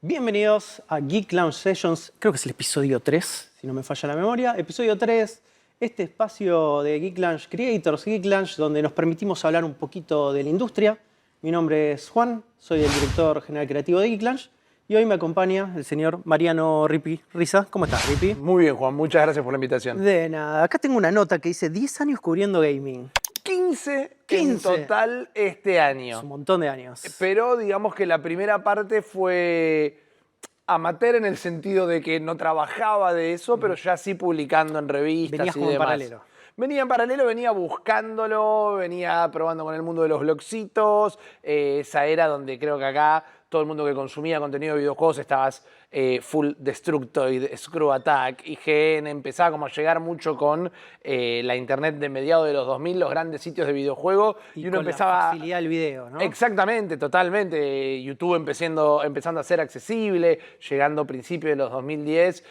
Bienvenidos a Geek Lounge Sessions, creo que es el episodio 3, si no me falla la memoria. Episodio 3, este espacio de Geek Lounge Creators, Geek Lounge, donde nos permitimos hablar un poquito de la industria. Mi nombre es Juan, soy el director general creativo de Geek Lounge y hoy me acompaña el señor Mariano Ripi Riza. ¿Cómo estás, Ripi? Muy bien, Juan, muchas gracias por la invitación. De nada, acá tengo una nota que dice 10 años cubriendo gaming. 15 en 15. total este Es año. un montón de años. Pero digamos que la primera parte fue amateur en el sentido de que no trabajaba de eso, pero ya sí publicando en revistas Venías y como en demás. paralelo. Venía en paralelo, venía buscándolo, venía probando con el mundo de los blogcitos, esa era donde creo que acá todo el mundo que consumía contenido de videojuegos estabas full Destructoid, Screw Attack, IGN, empezaba como a llegar mucho con la internet de mediados de los 2000, los grandes sitios de videojuegos, y uno con empezaba... la facilidad del video, ¿no? Exactamente, totalmente. YouTube empezando a ser accesible, llegando a principios de los 2010,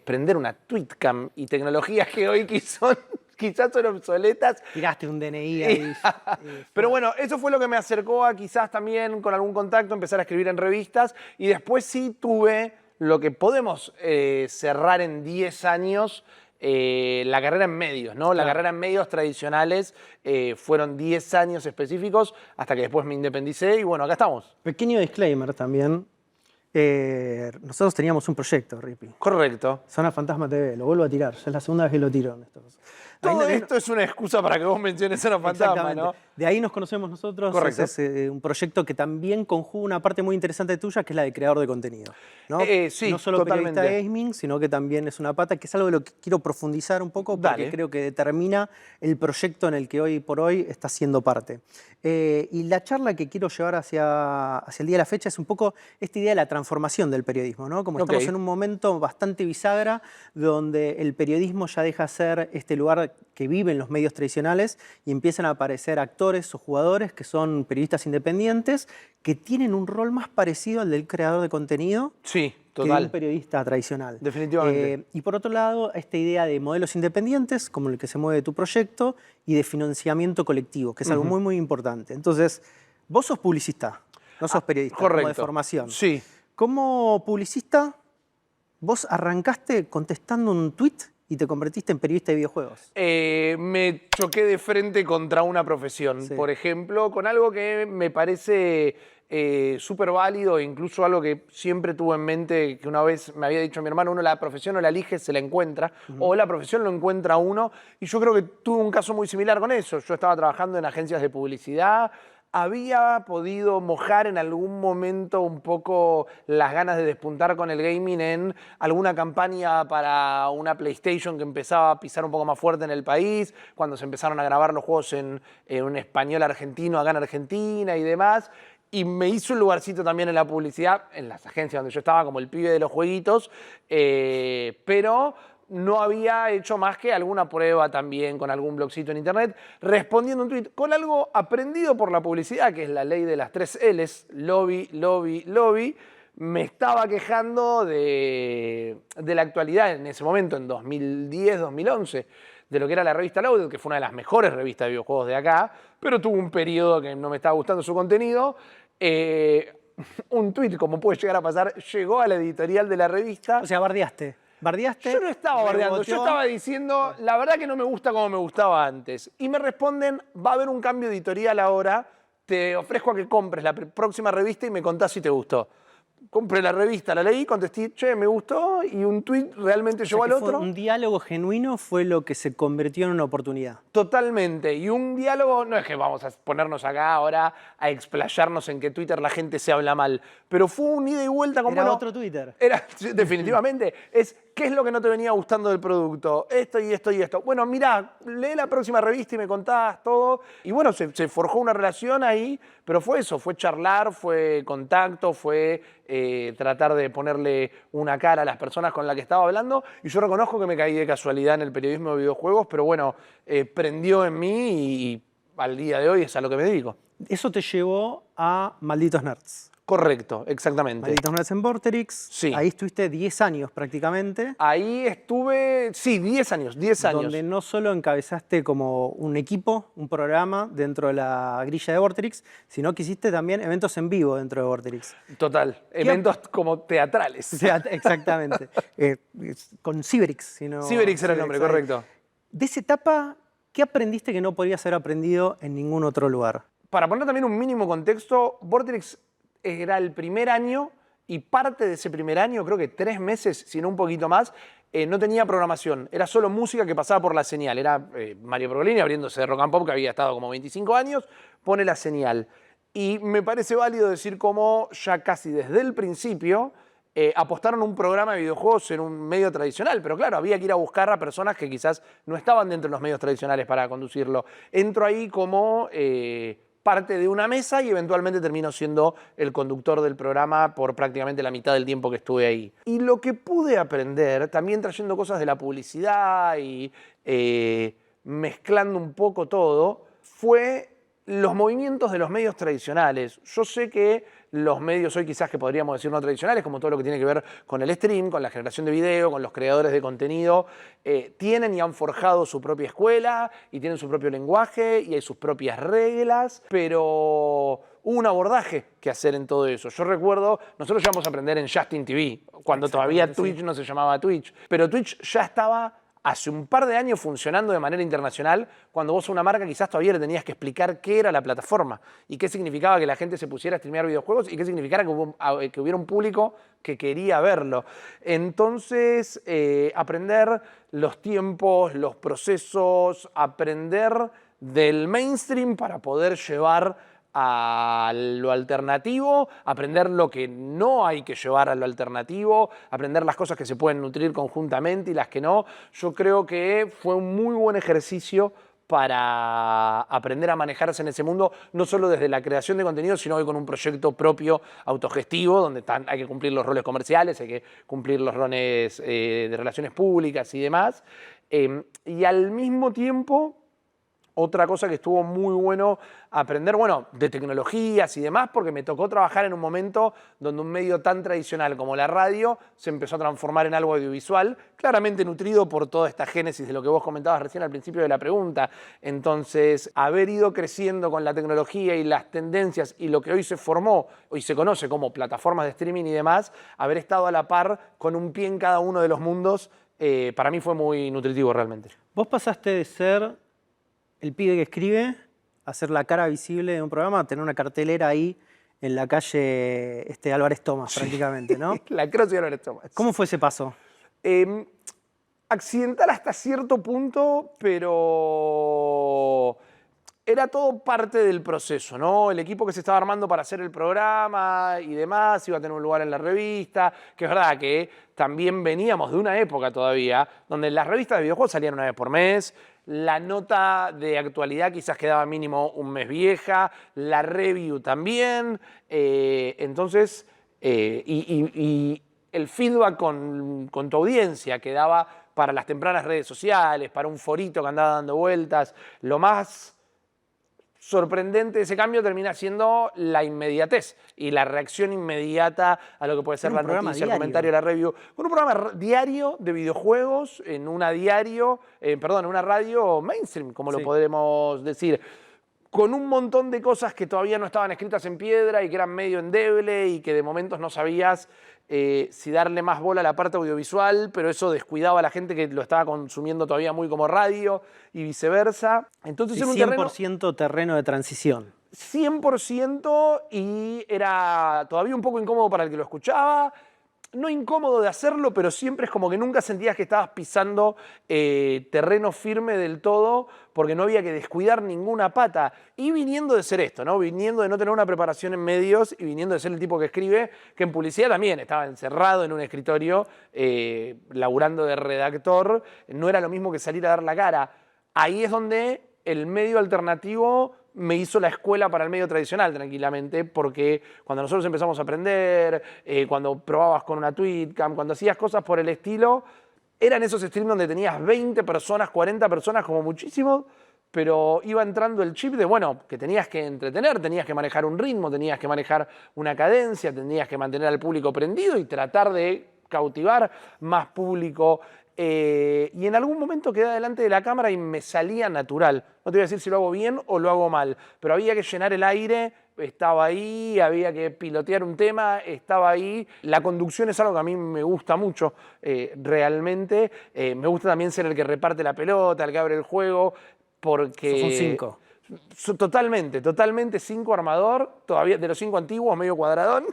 prender una Tweetcam y tecnologías que hoy quizás son obsoletas. Tiraste un DNI ahí. Pero bueno, eso fue lo que me acercó a quizás también con algún contacto empezar a escribir en revistas, y después sí tuve lo que podemos cerrar en 10 años, la carrera en medios, ¿no? La carrera en medios tradicionales fueron 10 años específicos hasta que después me independicé y bueno, acá estamos. Pequeño disclaimer también. Nosotros teníamos un proyecto, Ripi. Correcto. Zona Fantasma TV, lo vuelvo a tirar. Ya es la segunda vez que lo tiro en estos. Todo esto es una excusa para que vos menciones Zona Fantasma, ¿no? De ahí nos conocemos nosotros. Correcto. Es un proyecto que también conjuga una parte muy interesante tuya, que es la de creador de contenido, ¿no? Sí, no solo totalmente. periodista gaming, sino que también es una pata, que es algo de lo que quiero profundizar un poco, porque Dale. creo que determina el proyecto en el que hoy por hoy estás siendo parte. Y la charla que quiero llevar hacia el día de la fecha es un poco esta idea de la transformación del periodismo, ¿no? Como estamos en un momento bastante bisagra, donde el periodismo ya deja de ser este lugar que viven los medios tradicionales y empiezan a aparecer actores o jugadores que son periodistas independientes que tienen un rol más parecido al del creador de contenido. Sí, Que de total. un periodista tradicional. Definitivamente. Y por otro lado, esta idea de modelos independientes, como el que se mueve tu proyecto, y de financiamiento colectivo, que es algo muy, muy importante. Entonces, vos sos publicista, no sos periodista, correcto. como de formación. Sí. Como publicista, vos arrancaste contestando un tweet y te convertiste en periodista de videojuegos. Me choqué de frente contra una profesión, Sí. por ejemplo, con algo que me parece súper válido, e incluso algo que siempre tuve en mente, que una vez me había dicho mi hermano, uno la profesión no la elige, se la encuentra, o la profesión lo encuentra uno, y yo creo que tuve un caso muy similar con eso. Yo estaba trabajando en agencias de publicidad, había podido mojar en algún momento un poco las ganas de despuntar con el gaming en alguna campaña para una PlayStation que empezaba a pisar un poco más fuerte en el país, cuando se empezaron a grabar los juegos en un español argentino acá en Argentina y demás. Y me hizo un lugarcito también en la publicidad, en las agencias donde yo estaba como el pibe de los jueguitos, pero no había hecho más que alguna prueba también con algún blogcito en internet, respondiendo un tweet con algo aprendido por la publicidad, que es la ley de las 3 Ls, lobby, lobby, lobby. Me estaba quejando de la actualidad en ese momento, en 2010, 2011, de lo que era la revista Loaded, que fue una de las mejores revistas de videojuegos de acá, pero tuvo un periodo que no me estaba gustando su contenido. Un tweet, como puede llegar a pasar, llegó a la editorial de la revista. O sea, bardeaste. ¿Bardeaste? Yo no estaba bardeando, yo reboteó. estaba diciendo, la verdad que no me gusta como me gustaba antes. Y me responden, va a haber un cambio editorial ahora, te ofrezco a que compres la próxima revista y me contás si te gustó. Compré la revista, la leí, contesté, che, me gustó, y un tweet realmente llevó al otro. Un diálogo genuino fue lo que se convirtió en una oportunidad. Totalmente. Y un diálogo, no es que vamos a ponernos acá ahora a explayarnos en que Twitter la gente se habla mal, pero fue un ida y vuelta con... Era otro Twitter. Era, definitivamente. Es, ¿qué es lo que no te venía gustando del producto? Esto y esto y esto. Bueno, mirá, lee la próxima revista y me contás todo. Y bueno, se forjó una relación ahí, pero fue eso, fue charlar, fue contacto, fue tratar de ponerle una cara a las personas con las que estaba hablando. Y yo reconozco que me caí de casualidad en el periodismo de videojuegos, pero bueno, prendió en mí y al día de hoy es a lo que me dedico. Eso te llevó a Malditos Nerds. Correcto, exactamente. Malditos Nerds en Vorterix. Sí. Ahí estuviste 10 años prácticamente. Ahí estuve, sí, 10 años, 10 años. Donde no solo encabezaste como un equipo, un programa dentro de la grilla de Vorterix, sino que hiciste también eventos en vivo dentro de Vorterix. Total, eventos como teatrales. Exactamente. Con Ciberix. Si no, Ciberix era el nombre, correcto. De esa etapa, ¿qué aprendiste que no podrías haber aprendido en ningún otro lugar? Para poner también un mínimo contexto, Vorterix era el primer año y parte de ese primer año, creo que 3 meses, si no un poquito más, no tenía programación. Era solo música que pasaba por la señal. Era Mario Pergolini abriéndose de Rock and Pop, que había estado como 25 años, pone la señal. Y me parece válido decir cómo ya casi desde el principio apostaron un programa de videojuegos en un medio tradicional. Pero claro, había que ir a buscar a personas que quizás no estaban dentro de los medios tradicionales para conducirlo. Entro ahí como parte de una mesa y eventualmente termino siendo el conductor del programa por prácticamente la mitad del tiempo que estuve ahí. Y lo que pude aprender, también trayendo cosas de la publicidad y mezclando un poco todo, fue los movimientos de los medios tradicionales. Yo sé que los medios hoy quizás que podríamos decir no tradicionales, como todo lo que tiene que ver con el stream, con la generación de video, con los creadores de contenido, tienen y han forjado su propia escuela y tienen su propio lenguaje y hay sus propias reglas, pero hubo un abordaje que hacer en todo eso. Yo recuerdo, nosotros llegamos a aprender en Justin TV, cuando todavía Twitch no se llamaba Twitch, pero Twitch ya estaba hace un par de años funcionando de manera internacional, cuando vos a una marca quizás todavía le tenías que explicar qué era la plataforma y qué significaba que la gente se pusiera a streamear videojuegos y qué significaba que hubiera un público que quería verlo. Entonces, aprender los tiempos, los procesos, aprender del mainstream para poder llevar a lo alternativo, aprender lo que no hay que llevar a lo alternativo, aprender las cosas que se pueden nutrir conjuntamente y las que no. Yo creo que fue un muy buen ejercicio para aprender a manejarse en ese mundo, no solo desde la creación de contenido, sino hoy con un proyecto propio autogestivo, donde hay que cumplir los roles comerciales, hay que cumplir los roles de relaciones públicas y demás. Y al mismo tiempo, otra cosa que estuvo muy bueno aprender, bueno, de tecnologías y demás, porque me tocó trabajar en un momento donde un medio tan tradicional como la radio se empezó a transformar en algo audiovisual, claramente nutrido por toda esta génesis de lo que vos comentabas recién al principio de la pregunta. Entonces, haber ido creciendo con la tecnología y las tendencias y lo que hoy se formó, hoy se conoce como plataformas de streaming y demás, haber estado a la par con un pie en cada uno de los mundos, para mí fue muy nutritivo realmente. Vos pasaste de ser el pibe que escribe, hacer la cara visible de un programa, tener una cartelera ahí en la calle Álvarez Thomas, prácticamente, ¿no? La Cross y Álvarez Thomas. ¿Cómo fue ese paso? Accidental hasta cierto punto, pero era todo parte del proceso, ¿no? El equipo que se estaba armando para hacer el programa y demás iba a tener un lugar en la revista, que es verdad que también veníamos de una época todavía donde las revistas de videojuegos salían una vez por mes, la nota de actualidad quizás quedaba mínimo un mes vieja, la review también, entonces, y el feedback con tu audiencia que daba para las tempranas redes sociales, para un forito que andaba dando vueltas, lo más sorprendente de ese cambio termina siendo la inmediatez y la reacción inmediata a lo que puede ser la noticia, el comentario, la review. Con un programa diario de videojuegos en una radio mainstream, como lo podremos decir, con un montón de cosas que todavía no estaban escritas en piedra y que eran medio endeble y que de momentos no sabías si darle más bola a la parte audiovisual, pero eso descuidaba a la gente que lo estaba consumiendo todavía muy como radio y viceversa. Entonces y era un 100% terreno de transición. 100% y era todavía un poco incómodo para el que lo escuchaba. No incómodo de hacerlo, pero siempre es como que nunca sentías que estabas pisando terreno firme del todo porque no había que descuidar ninguna pata. Y viniendo de ser esto, ¿no? Viniendo de no tener una preparación en medios y viniendo de ser el tipo que escribe, que en publicidad también estaba encerrado en un escritorio, laburando de redactor, no era lo mismo que salir a dar la cara. Ahí es donde el medio alternativo me hizo la escuela para el medio tradicional tranquilamente, porque cuando nosotros empezamos a aprender, cuando probabas con una Tweetcam, cuando hacías cosas por el estilo, eran esos streams donde tenías 20 personas, 40 personas como muchísimo, pero iba entrando el chip de, bueno, que tenías que entretener, tenías que manejar un ritmo, tenías que manejar una cadencia, tenías que mantener al público prendido y tratar de cautivar más público. Y en algún momento quedé delante de la cámara y me salía natural. No te voy a decir si lo hago bien o lo hago mal, pero había que llenar el aire, estaba ahí, había que pilotear un tema, estaba ahí. La conducción es algo que a mí me gusta mucho, realmente. Me gusta también ser el que reparte la pelota, el que abre el juego, porque... Sos un 5. Totalmente, totalmente 5 armador, todavía de los 5 antiguos, medio cuadradón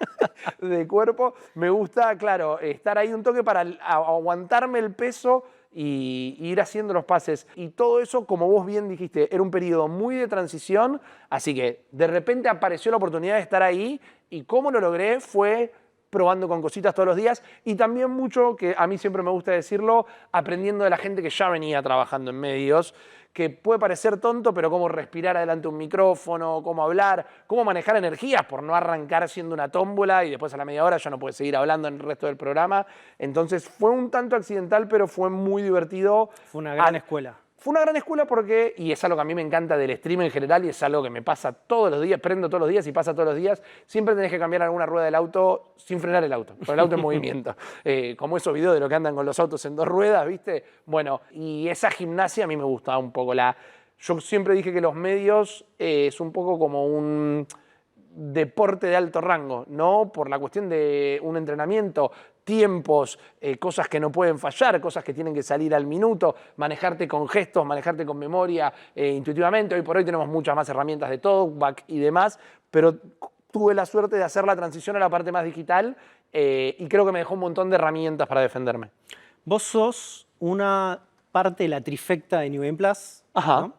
de cuerpo. Me gusta, claro, estar ahí un toque para aguantarme el peso y ir haciendo los pases. Y todo eso, como vos bien dijiste, era un periodo muy de transición, así que de repente apareció la oportunidad de estar ahí y cómo lo logré fue probando con cositas todos los días y también mucho, que a mí siempre me gusta decirlo, aprendiendo de la gente que ya venía trabajando en medios, que puede parecer tonto, pero cómo respirar adelante de un micrófono, cómo hablar, cómo manejar energías por no arrancar siendo una tómbola y después a la media hora ya no puedes seguir hablando en el resto del programa. Entonces fue un tanto accidental, pero fue muy divertido. Fue una gran escuela. Fue una gran escuela porque, y es algo que a mí me encanta del stream en general y es algo que me pasa todos los días, prendo todos los días y pasa todos los días, siempre tenés que cambiar alguna rueda del auto sin frenar el auto, con el auto en movimiento. Como esos videos de lo que andan con los autos en 2 ruedas, ¿viste? Bueno, y esa gimnasia a mí me gustaba un poco. Yo siempre dije que los medios es un poco como un deporte de alto rango, ¿no? Por la cuestión de un entrenamiento, tiempos, cosas que no pueden fallar, cosas que tienen que salir al minuto, manejarte con gestos, manejarte con memoria, intuitivamente. Hoy por hoy tenemos muchas más herramientas de talkback y demás, pero tuve la suerte de hacer la transición a la parte más digital y creo que me dejó un montón de herramientas para defenderme. Vos sos una parte de la trifecta de New Game Plus. Ajá. ¿No?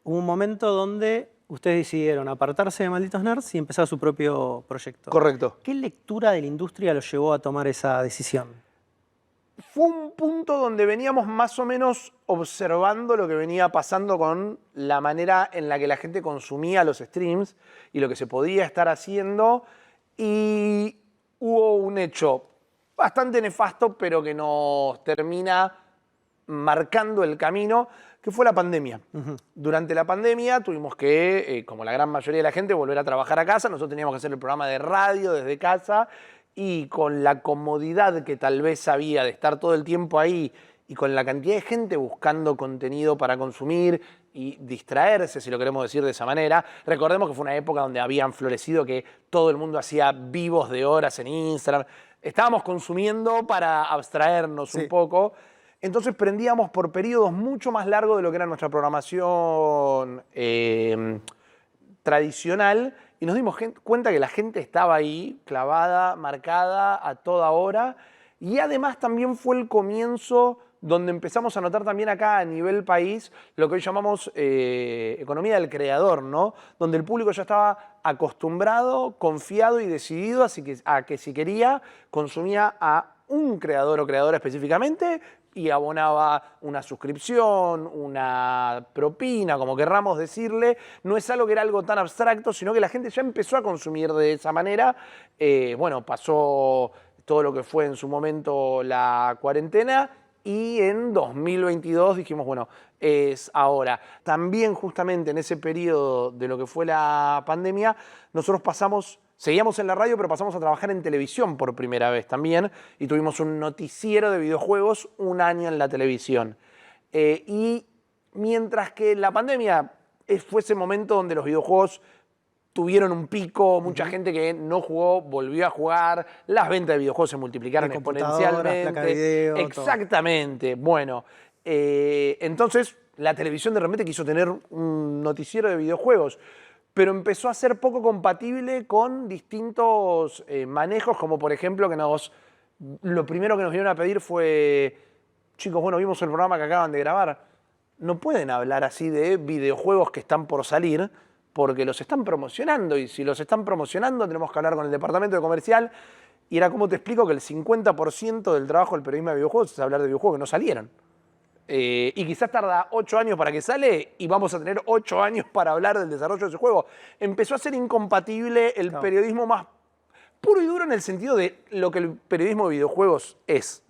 Hubo un momento donde ustedes decidieron apartarse de Malditos Nerds y empezar su propio proyecto. Correcto. ¿Qué lectura de la industria los llevó a tomar esa decisión? Fue un punto donde veníamos más o menos observando lo que venía pasando con la manera en la que la gente consumía los streams y lo que se podía estar haciendo. Y hubo un hecho bastante nefasto, pero que nos termina marcando el camino, que fue la pandemia. Durante la pandemia tuvimos que, como la gran mayoría de la gente, volver a trabajar a casa. Nosotros teníamos que hacer el programa de radio desde casa y con la comodidad que tal vez había de estar todo el tiempo ahí y con la cantidad de gente buscando contenido para consumir y distraerse, si lo queremos decir de esa manera. Recordemos que fue una época donde habían florecido que todo el mundo hacía vivos de horas en Instagram. Estábamos consumiendo para abstraernos un poco. Entonces prendíamos por periodos mucho más largos de lo que era nuestra programación tradicional y nos dimos cuenta que la gente estaba ahí, clavada, marcada a toda hora. Y además también fue el comienzo donde empezamos a notar también acá a nivel país lo que hoy llamamos economía del creador, ¿no? Donde el público ya estaba acostumbrado, confiado y decidido a que si quería consumía a un creador o creadora específicamente y abonaba una suscripción, una propina, como querramos decirle. No es algo que era algo tan abstracto, sino que la gente ya empezó a consumir de esa manera. Bueno, pasó todo lo que fue en su momento la cuarentena y en 2022 dijimos, bueno, es ahora. También justamente en ese periodo de lo que fue la pandemia, nosotros seguíamos en la radio, pero pasamos a trabajar en televisión por primera vez también y tuvimos un noticiero de videojuegos 1 año en la televisión. Y mientras que la pandemia fue ese momento donde los videojuegos tuvieron un pico, mucha gente que no jugó volvió a jugar, las ventas de videojuegos se multiplicaron exponencialmente. Placa de video, exactamente. Todo. Bueno, entonces la televisión de repente quiso tener un noticiero de videojuegos, pero empezó a ser poco compatible con distintos manejos, como por ejemplo lo primero que nos vinieron a pedir fue, chicos, bueno, vimos el programa que acaban de grabar, no pueden hablar así de videojuegos que están por salir, porque los están promocionando, y si los están promocionando tenemos que hablar con el departamento de comercial, y era como te explico que el 50% del trabajo del periodismo de videojuegos es hablar de videojuegos que no salieron. Y quizás tarda 8 años para que sale y vamos a tener 8 años para hablar del desarrollo de ese juego. Empezó a ser incompatible el periodismo más puro y duro en el sentido de lo que el periodismo de videojuegos es,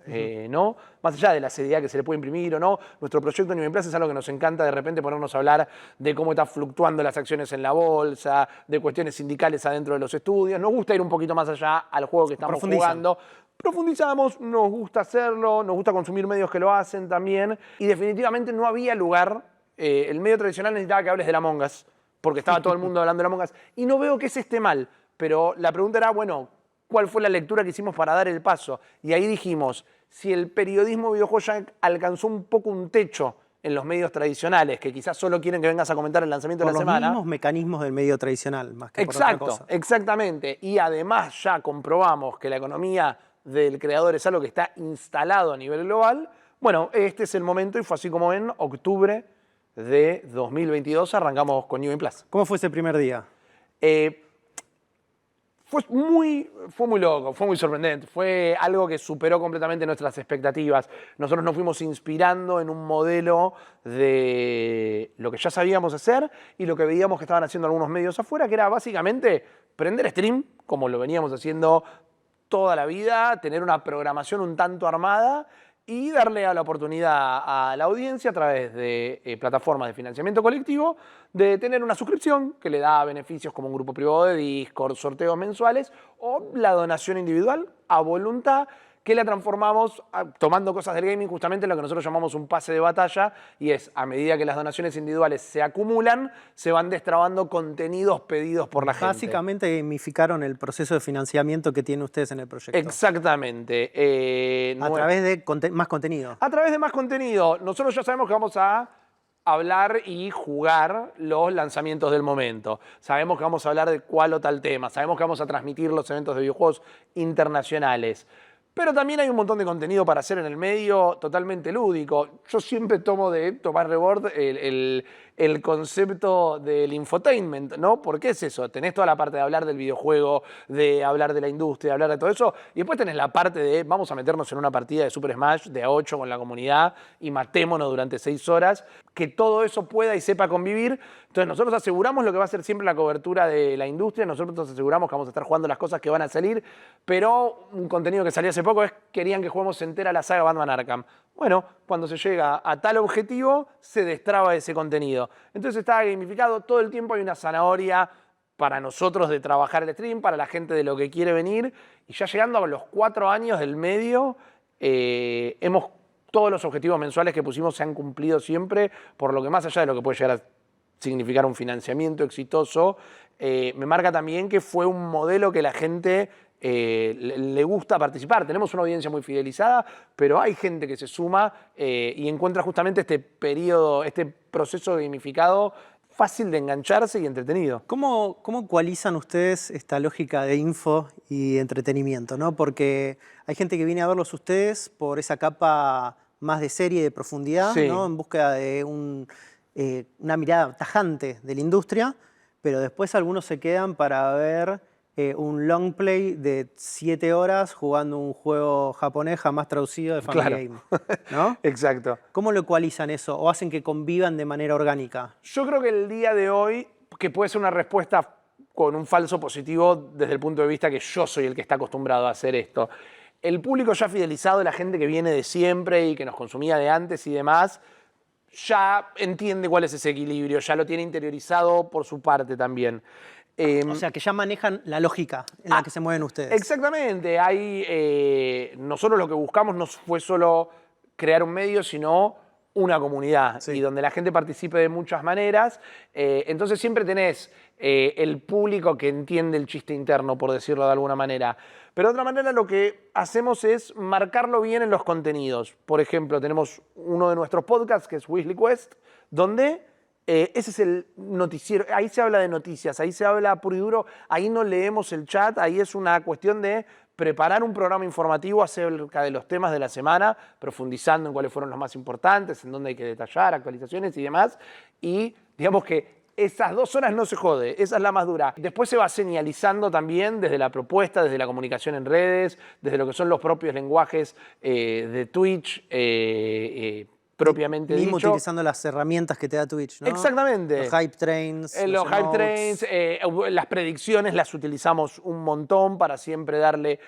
¿no? Más allá de la seriedad que se le puede imprimir o no, nuestro proyecto New Game Plus es algo que nos encanta de repente ponernos a hablar de cómo están fluctuando las acciones en la bolsa, de cuestiones sindicales adentro de los estudios. Nos gusta ir un poquito más allá al juego que estamos jugando. Profundizamos, nos gusta hacerlo, nos gusta consumir medios que lo hacen también. Y definitivamente no había lugar, el medio tradicional necesitaba que hables de la Among Us, porque estaba todo el mundo hablando de la Among Us. Y no veo que ese esté mal, pero la pregunta era, bueno, ¿cuál fue la lectura que hicimos para dar el paso? Y ahí dijimos, si el periodismo videojuego ya alcanzó un poco un techo en los medios tradicionales, que quizás solo quieren que vengas a comentar el lanzamiento de la semana. Por los mismos mecanismos del medio tradicional, más que por otra cosa. Exactamente. Y además ya comprobamos que la economía del creador es algo que está instalado a nivel global. Bueno, este es el momento y fue así como en octubre de 2022 arrancamos con New Game Plus. ¿Cómo fue ese primer día? Fue muy loco, fue muy sorprendente. Fue algo que superó completamente nuestras expectativas. Nosotros nos fuimos inspirando en un modelo de lo que ya sabíamos hacer y lo que veíamos que estaban haciendo algunos medios afuera, que era básicamente prender stream, como lo veníamos haciendo toda la vida, tener una programación un tanto armada y darle a la oportunidad a la audiencia a través de plataformas de financiamiento colectivo de tener una suscripción que le da beneficios como un grupo privado de Discord, sorteos mensuales o la donación individual a voluntad, que la transformamos tomando cosas del gaming justamente en lo que nosotros llamamos un pase de batalla, y es a medida que las donaciones individuales se acumulan, se van destrabando contenidos pedidos por la gente. Básicamente gamificaron el proceso de financiamiento que tienen ustedes en el proyecto. Exactamente. A través de más contenido. A través de más contenido. Nosotros ya sabemos que vamos a hablar y jugar los lanzamientos del momento. Sabemos que vamos a hablar de cuál o tal tema. Sabemos que vamos a transmitir los eventos de videojuegos internacionales. Pero también hay un montón de contenido para hacer en el medio totalmente lúdico. Yo siempre tomo de Tomás Rebord el concepto del infotainment, ¿no? ¿Por qué es eso? Tenés toda la parte de hablar del videojuego, de hablar de la industria, de hablar de todo eso, y después tenés la parte de vamos a meternos en una partida de Super Smash de a 8 con la comunidad y matémonos durante 6 horas, que todo eso pueda y sepa convivir. Entonces nosotros aseguramos lo que va a ser siempre la cobertura de la industria, nosotros aseguramos que vamos a estar jugando las cosas que van a salir, pero un contenido que salió hace poco es querían que juguemos entera la saga Batman Arkham. Bueno, cuando se llega a tal objetivo, se destraba ese contenido. Entonces está gamificado, todo el tiempo hay una zanahoria para nosotros de trabajar el stream, para la gente de lo que quiere venir, y ya llegando a los 4 años del medio, todos los objetivos mensuales que pusimos se han cumplido siempre, por lo que más allá de lo que puede llegar a significar un financiamiento exitoso, me marca también que fue un modelo que la gente le gusta participar. Tenemos una audiencia muy fidelizada, pero hay gente que se suma y encuentra justamente este periodo, este proceso gamificado fácil de engancharse y entretenido. ¿Cómo ecualizan ustedes esta lógica de info y entretenimiento, ¿no? Porque hay gente que viene a verlos ustedes por esa capa más de serie, de profundidad, Sí. ¿no? En búsqueda de una mirada tajante de la industria, pero después algunos se quedan para ver un long play de 7 horas jugando un juego japonés jamás traducido de Family Game, ¿no? Exacto. ¿Cómo lo ecualizan eso o hacen que convivan de manera orgánica? Yo creo que el día de hoy, que puede ser una respuesta con un falso positivo desde el punto de vista que yo soy el que está acostumbrado a hacer esto. El público ya fidelizado, la gente que viene de siempre y que nos consumía de antes y demás, ya entiende cuál es ese equilibrio, ya lo tiene interiorizado por su parte también. O sea, que ya manejan la lógica en la que se mueven ustedes. Exactamente. Nosotros lo que buscamos no fue solo crear un medio, sino una comunidad, Sí. y donde la gente participe de muchas maneras. Entonces siempre tenés el público que entiende el chiste interno, por decirlo de alguna manera. Pero de otra manera lo que hacemos es marcarlo bien en los contenidos. Por ejemplo, tenemos uno de nuestros podcasts, que es Weekly Quest, donde ese es el noticiero, ahí se habla de noticias, ahí se habla puro y duro, ahí no leemos el chat, ahí es una cuestión de preparar un programa informativo acerca de los temas de la semana, profundizando en cuáles fueron los más importantes, en dónde hay que detallar, actualizaciones y demás, y digamos que esas 2 horas no se jode, esa es la más dura. Después se va señalizando también desde la propuesta, desde la comunicación en redes, desde lo que son los propios lenguajes de Twitch, propiamente Mismo dicho. utilizando las herramientas que te da Twitch, ¿no? Exactamente. Los hype trains. Los hype trains, las predicciones las utilizamos un montón para siempre darle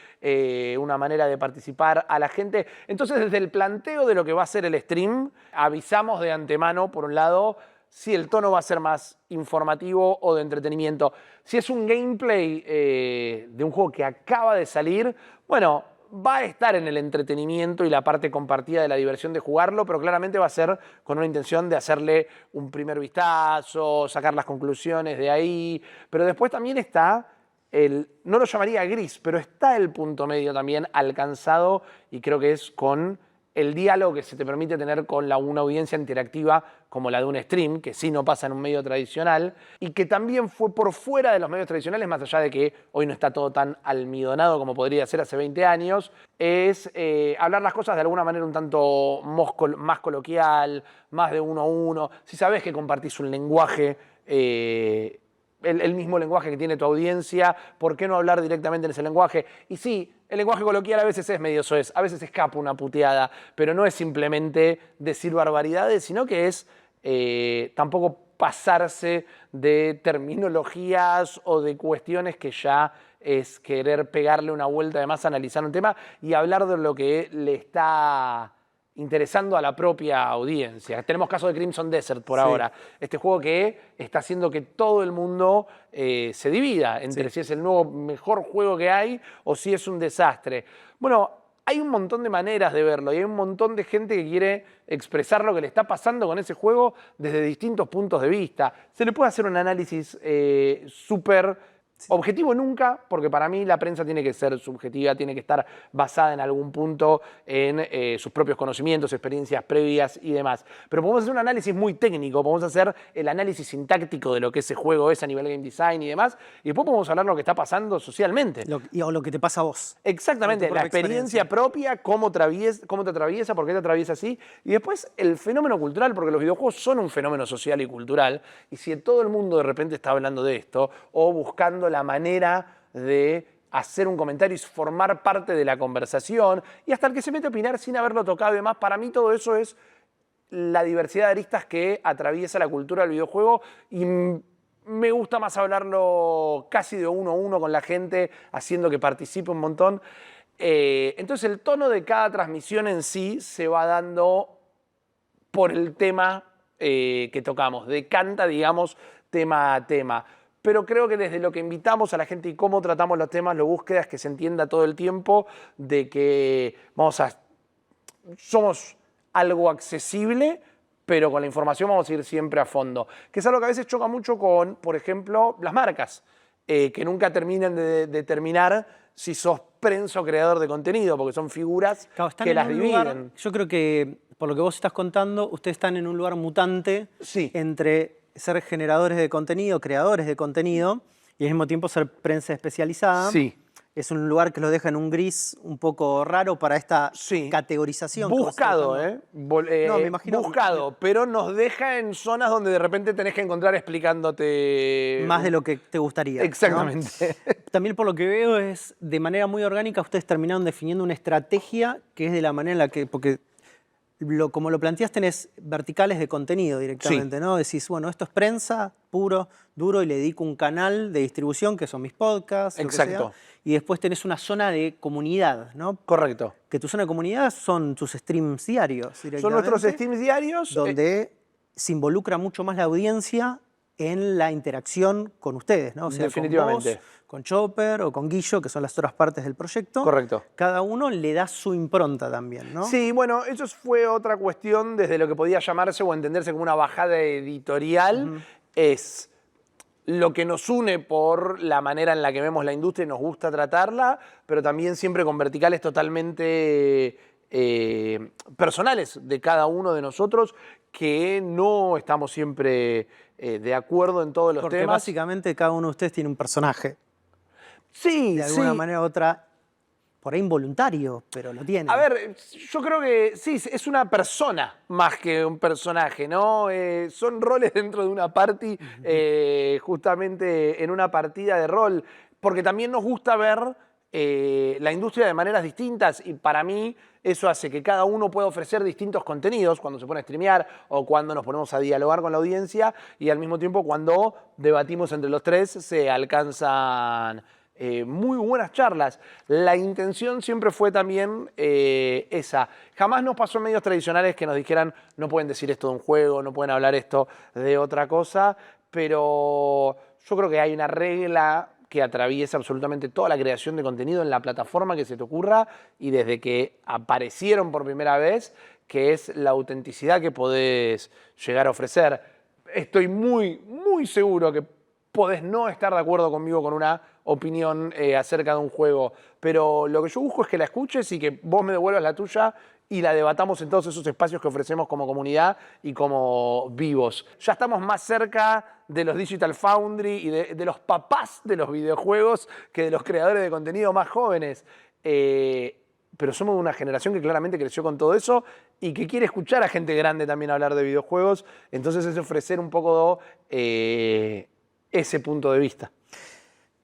una manera de participar a la gente. Entonces, desde el planteo de lo que va a ser el stream, avisamos de antemano, por un lado, si el tono va a ser más informativo o de entretenimiento. Si es un gameplay de un juego que acaba de salir, bueno, va a estar en el entretenimiento y la parte compartida de la diversión de jugarlo, pero claramente va a ser con una intención de hacerle un primer vistazo, sacar las conclusiones de ahí. Pero después también está no lo llamaría gris, pero está el punto medio también alcanzado, y creo que es con el diálogo que se te permite tener con una audiencia interactiva como la de un stream, que sí no pasa en un medio tradicional, y que también fue por fuera de los medios tradicionales, más allá de que hoy no está todo tan almidonado como podría ser hace 20 años, es hablar las cosas de alguna manera un tanto más coloquial, más de uno a uno. Si sabes que compartís un lenguaje, el mismo lenguaje que tiene tu audiencia, ¿por qué no hablar directamente en ese lenguaje? Y sí, el lenguaje coloquial a veces es medio soez, a veces escapa una puteada, pero no es simplemente decir barbaridades, sino que es tampoco pasarse de terminologías o de cuestiones que ya es querer pegarle una vuelta, además analizar un tema y hablar de lo que le está interesando a la propia audiencia. Tenemos caso de Crimson Desert por ahora. Este juego que está haciendo que todo el mundo se divida entre si es el nuevo mejor juego que hay o si es un desastre. Bueno, hay un montón de maneras de verlo y hay un montón de gente que quiere expresar lo que le está pasando con ese juego desde distintos puntos de vista. Se le puede hacer un análisis súper objetivo nunca, porque para mí la prensa tiene que ser subjetiva, tiene que estar basada en algún punto en sus propios conocimientos, experiencias previas y demás. Pero podemos hacer un análisis muy técnico, podemos hacer el análisis sintáctico de lo que ese juego es a nivel game design y demás, y después podemos hablar de lo que está pasando socialmente. O lo que te pasa a vos. Exactamente, la experiencia propia, cómo te atraviesa, por qué te atraviesa así, y después el fenómeno cultural, porque los videojuegos son un fenómeno social y cultural, y si todo el mundo de repente está hablando de esto, o buscando la manera de hacer un comentario y formar parte de la conversación, y hasta el que se mete a opinar sin haberlo tocado y demás, para mí todo eso es la diversidad de aristas que atraviesa la cultura del videojuego, y me gusta más hablarlo casi de uno a uno con la gente, haciendo que participe un montón. Entonces el tono de cada transmisión en sí se va dando por el tema que tocamos, decanta, digamos, tema a tema. Pero creo que desde lo que invitamos a la gente y cómo tratamos los temas, lo búsqueda es que se entienda todo el tiempo de que somos algo accesible, pero con la información vamos a ir siempre a fondo. Que es algo que a veces choca mucho con, por ejemplo, las marcas, que nunca terminan de determinar si sos prensa o creador de contenido, porque son figuras que las dividen. Yo creo que, por lo que vos estás contando, ustedes están en un lugar mutante entre ser generadores de contenido, creadores de contenido, y al mismo tiempo ser prensa especializada. Es un lugar que lo deja en un gris un poco raro para esta categorización. Buscado, no, me imagino. Buscado, pero nos deja en zonas donde de repente tenés que encontrar explicándote más de lo que te gustaría. Exactamente. ¿No? También por lo que veo es, de manera muy orgánica, ustedes terminaron definiendo una estrategia que es de la manera en la que, porque como lo planteas, tenés verticales de contenido directamente, ¿no? Decís, bueno, esto es prensa, puro, duro, y le dedico un canal de distribución, que son mis podcasts, exacto, lo que sea, y después tenés una zona de comunidad, ¿no? Correcto. Que tu zona de comunidad son tus streams diarios directamente. Son nuestros streams diarios. Donde se involucra mucho más la audiencia en la interacción con ustedes, ¿no? O sea, definitivamente. Con vos, con Chopper o con Guillo, que son las otras partes del proyecto. Correcto. Cada uno le da su impronta también, ¿no? Sí, bueno, eso fue otra cuestión desde lo que podía llamarse o entenderse como una bajada editorial. Es lo que nos une por la manera en la que vemos la industria y nos gusta tratarla, pero también siempre con verticales totalmente personales de cada uno de nosotros, que no estamos siempre de acuerdo en todos los temas. Porque básicamente cada uno de ustedes tiene un personaje. Sí, de alguna manera u otra, por ahí involuntario, pero lo tiene. A ver, yo creo que sí, es una persona más que un personaje, ¿no? Son roles dentro de una party, justamente en una partida de rol, porque también nos gusta ver la industria de maneras distintas y para mí eso hace que cada uno pueda ofrecer distintos contenidos cuando se pone a streamear o cuando nos ponemos a dialogar con la audiencia y al mismo tiempo cuando debatimos entre los tres se alcanzan muy buenas charlas. La intención siempre fue también esa. Jamás nos pasó en medios tradicionales que nos dijeran no pueden decir esto de un juego, no pueden hablar esto de otra cosa, pero yo creo que hay una regla que atraviesa absolutamente toda la creación de contenido en la plataforma que se te ocurra y desde que aparecieron por primera vez, que es la autenticidad que podés llegar a ofrecer. Estoy muy, muy seguro que podés no estar de acuerdo conmigo con una opinión acerca de un juego, pero lo que yo busco es que la escuches y que vos me devuelvas la tuya y la debatamos en todos esos espacios que ofrecemos como comunidad y como vivos. Ya estamos más cerca de los Digital Foundry y de los papás de los videojuegos que de los creadores de contenido más jóvenes. Pero somos de una generación que claramente creció con todo eso y que quiere escuchar a gente grande también hablar de videojuegos. Entonces es ofrecer un poco ese punto de vista.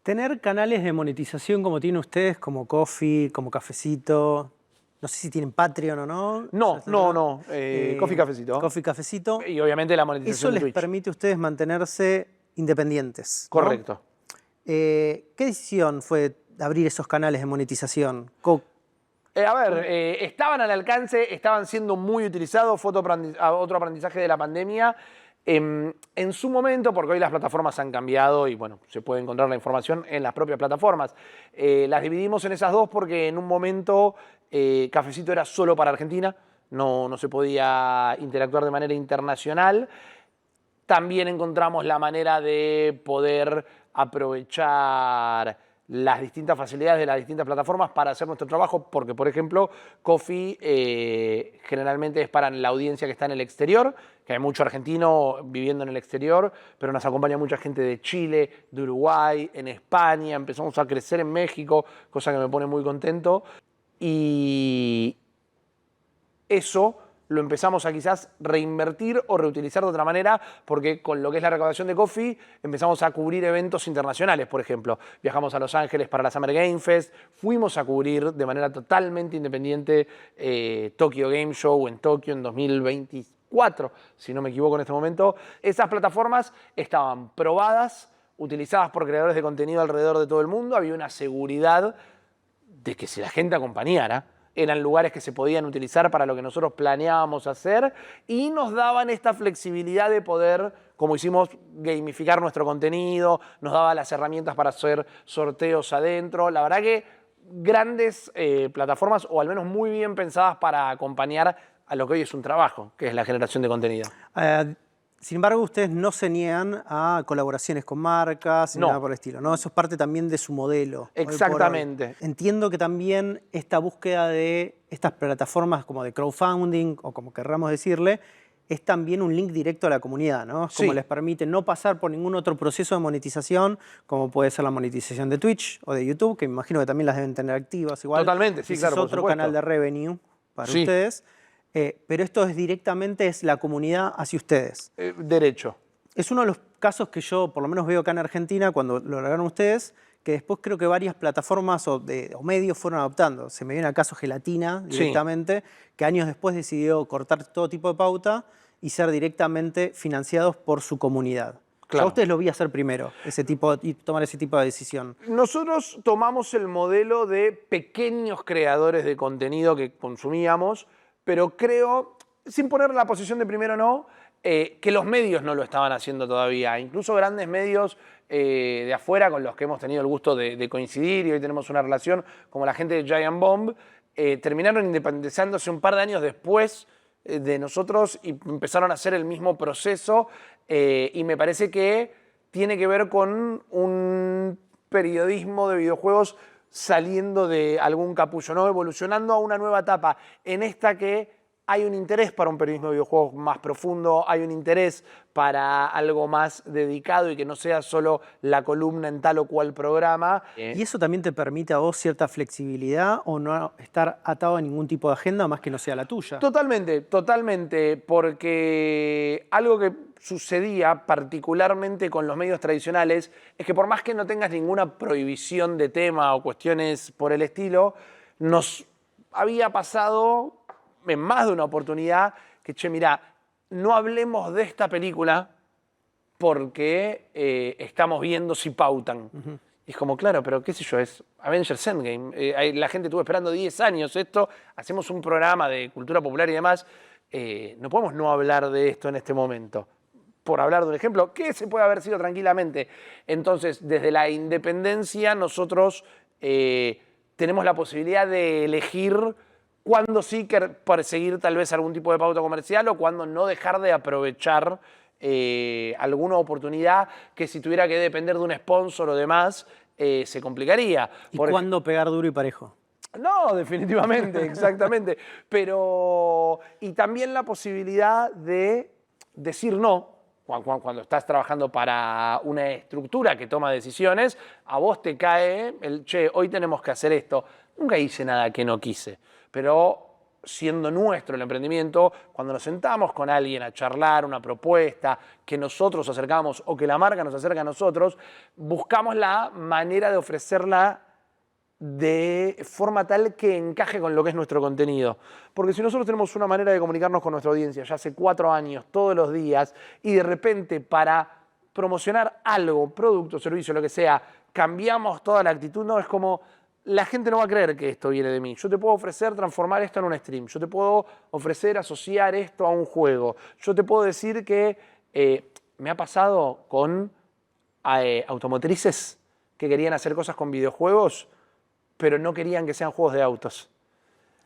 Tener canales de monetización como tienen ustedes, como Ko-fi, como Cafecito, no sé si tienen Patreon o no. No. Ko-fi Cafecito. Ko-fi Cafecito. Y obviamente la monetización de Eso les Twitch. permite a ustedes mantenerse independientes, ¿no? Correcto. ¿Qué decisión fue abrir esos canales de monetización? Estaban al alcance, estaban siendo muy utilizados, fue otro aprendizaje de la pandemia. En su momento, porque hoy las plataformas han cambiado y bueno, se puede encontrar la información en las propias plataformas. Las dividimos en esas dos porque en un momento Cafecito era solo para Argentina, no se podía interactuar de manera internacional. También encontramos la manera de poder aprovechar las distintas facilidades de las distintas plataformas para hacer nuestro trabajo, porque, por ejemplo, Ko-fi generalmente es para la audiencia que está en el exterior, que hay mucho argentino viviendo en el exterior, pero nos acompaña mucha gente de Chile, de Uruguay, en España, empezamos a crecer en México, cosa que me pone muy contento, y eso lo empezamos a quizás reinvertir o reutilizar de otra manera, porque con lo que es la recaudación de Ko-fi empezamos a cubrir eventos internacionales, por ejemplo. Viajamos a Los Ángeles para la Summer Game Fest, fuimos a cubrir de manera totalmente independiente Tokyo Game Show en Tokio en 2024, si no me equivoco en este momento. Esas plataformas estaban probadas, utilizadas por creadores de contenido alrededor de todo el mundo, había una seguridad de que si la gente acompañara, eran lugares que se podían utilizar para lo que nosotros planeábamos hacer y nos daban esta flexibilidad de poder, como hicimos, gamificar nuestro contenido, nos daba las herramientas para hacer sorteos adentro. La verdad que grandes plataformas, o al menos muy bien pensadas para acompañar a lo que hoy es un trabajo, que es la generación de contenido. Sin embargo, ustedes no se niegan a colaboraciones con marcas, ni nada por el estilo, ¿no? Eso es parte también de su modelo. Exactamente. Entiendo que también esta búsqueda de estas plataformas como de crowdfunding, o como querramos decirle, es también un link directo a la comunidad, ¿no? Es como les permite no pasar por ningún otro proceso de monetización, como puede ser la monetización de Twitch o de YouTube, que me imagino que también las deben tener activas igual. Totalmente, sí, claro, es otro canal de revenue para ustedes. Pero esto es directamente la comunidad hacia ustedes. Derecho. Es uno de los casos que yo por lo menos veo acá en Argentina cuando lo largaron ustedes, que después creo que varias plataformas o medios fueron adoptando. Se me viene al caso Gelatina directamente, que años después decidió cortar todo tipo de pauta y ser directamente financiados por su comunidad. Claro. Yo a ustedes lo vi hacer primero, y tomar ese tipo de decisión. Nosotros tomamos el modelo de pequeños creadores de contenido que consumíamos, pero creo, sin poner la posición de primero no, que los medios no lo estaban haciendo todavía. Incluso grandes medios de afuera con los que hemos tenido el gusto de coincidir y hoy tenemos una relación, como la gente de Giant Bomb, terminaron independizándose un par de años después de nosotros y empezaron a hacer el mismo proceso y me parece que tiene que ver con un periodismo de videojuegos saliendo de algún capullo, ¿no? Evolucionando a una nueva etapa, en esta que hay un interés para un periodismo de videojuegos más profundo, hay un interés para algo más dedicado y que no sea solo la columna en tal o cual programa. ¿Y eso también te permite a vos cierta flexibilidad o no estar atado a ningún tipo de agenda más que no sea la tuya? Totalmente, totalmente, porque algo que sucedía particularmente con los medios tradicionales es que por más que no tengas ninguna prohibición de tema o cuestiones por el estilo, nos había pasado en más de una oportunidad que, che, mira, no hablemos de esta película porque estamos viendo si pautan. Y es como, claro, pero qué sé yo, es Avengers Endgame. La gente estuvo esperando 10 años esto, hacemos un programa de cultura popular y demás. No podemos no hablar de esto en este momento. Por hablar de un ejemplo, que se puede haber sido tranquilamente. Entonces, desde la independencia, nosotros tenemos la posibilidad de elegir cuándo sí perseguir tal vez algún tipo de pauta comercial o cuándo no dejar de aprovechar alguna oportunidad que si tuviera que depender de un sponsor o demás, se complicaría. ¿Y cuándo pegar duro y parejo? No, definitivamente, exactamente. Pero, y también la posibilidad de decir no. Cuando estás trabajando para una estructura que toma decisiones, a vos te cae el, che, hoy tenemos que hacer esto. Nunca hice nada que no quise, pero siendo nuestro el emprendimiento, cuando nos sentamos con alguien a charlar una propuesta que nosotros acercamos o que la marca nos acerca a nosotros, buscamos la manera de ofrecerla de forma tal que encaje con lo que es nuestro contenido. Porque si nosotros tenemos una manera de comunicarnos con nuestra audiencia ya hace 4 años, todos los días, y de repente para promocionar algo, producto, servicio, lo que sea, cambiamos toda la actitud, no, es como, la gente no va a creer que esto viene de mí. Yo te puedo ofrecer transformar esto en un stream, yo te puedo ofrecer asociar esto a un juego, yo te puedo decir que me ha pasado con automotrices que querían hacer cosas con videojuegos, pero no querían que sean juegos de autos.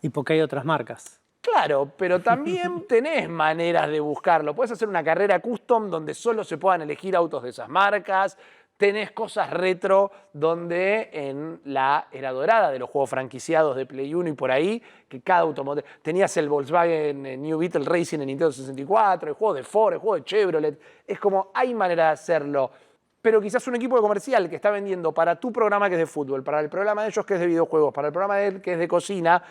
Y porque hay otras marcas. Claro, pero también tenés maneras de buscarlo. Puedes hacer una carrera custom donde solo se puedan elegir autos de esas marcas. Tenés cosas retro donde en la era dorada de los juegos franquiciados de Play 1 y por ahí, que cada automóvil... Tenías el Volkswagen New Beetle Racing en Nintendo 64, el juego de Ford, el juego de Chevrolet. Es como, hay manera de hacerlo. Pero quizás un equipo de comercial que está vendiendo para tu programa que es de fútbol, para el programa de ellos que es de videojuegos, para el programa de él que es de cocina,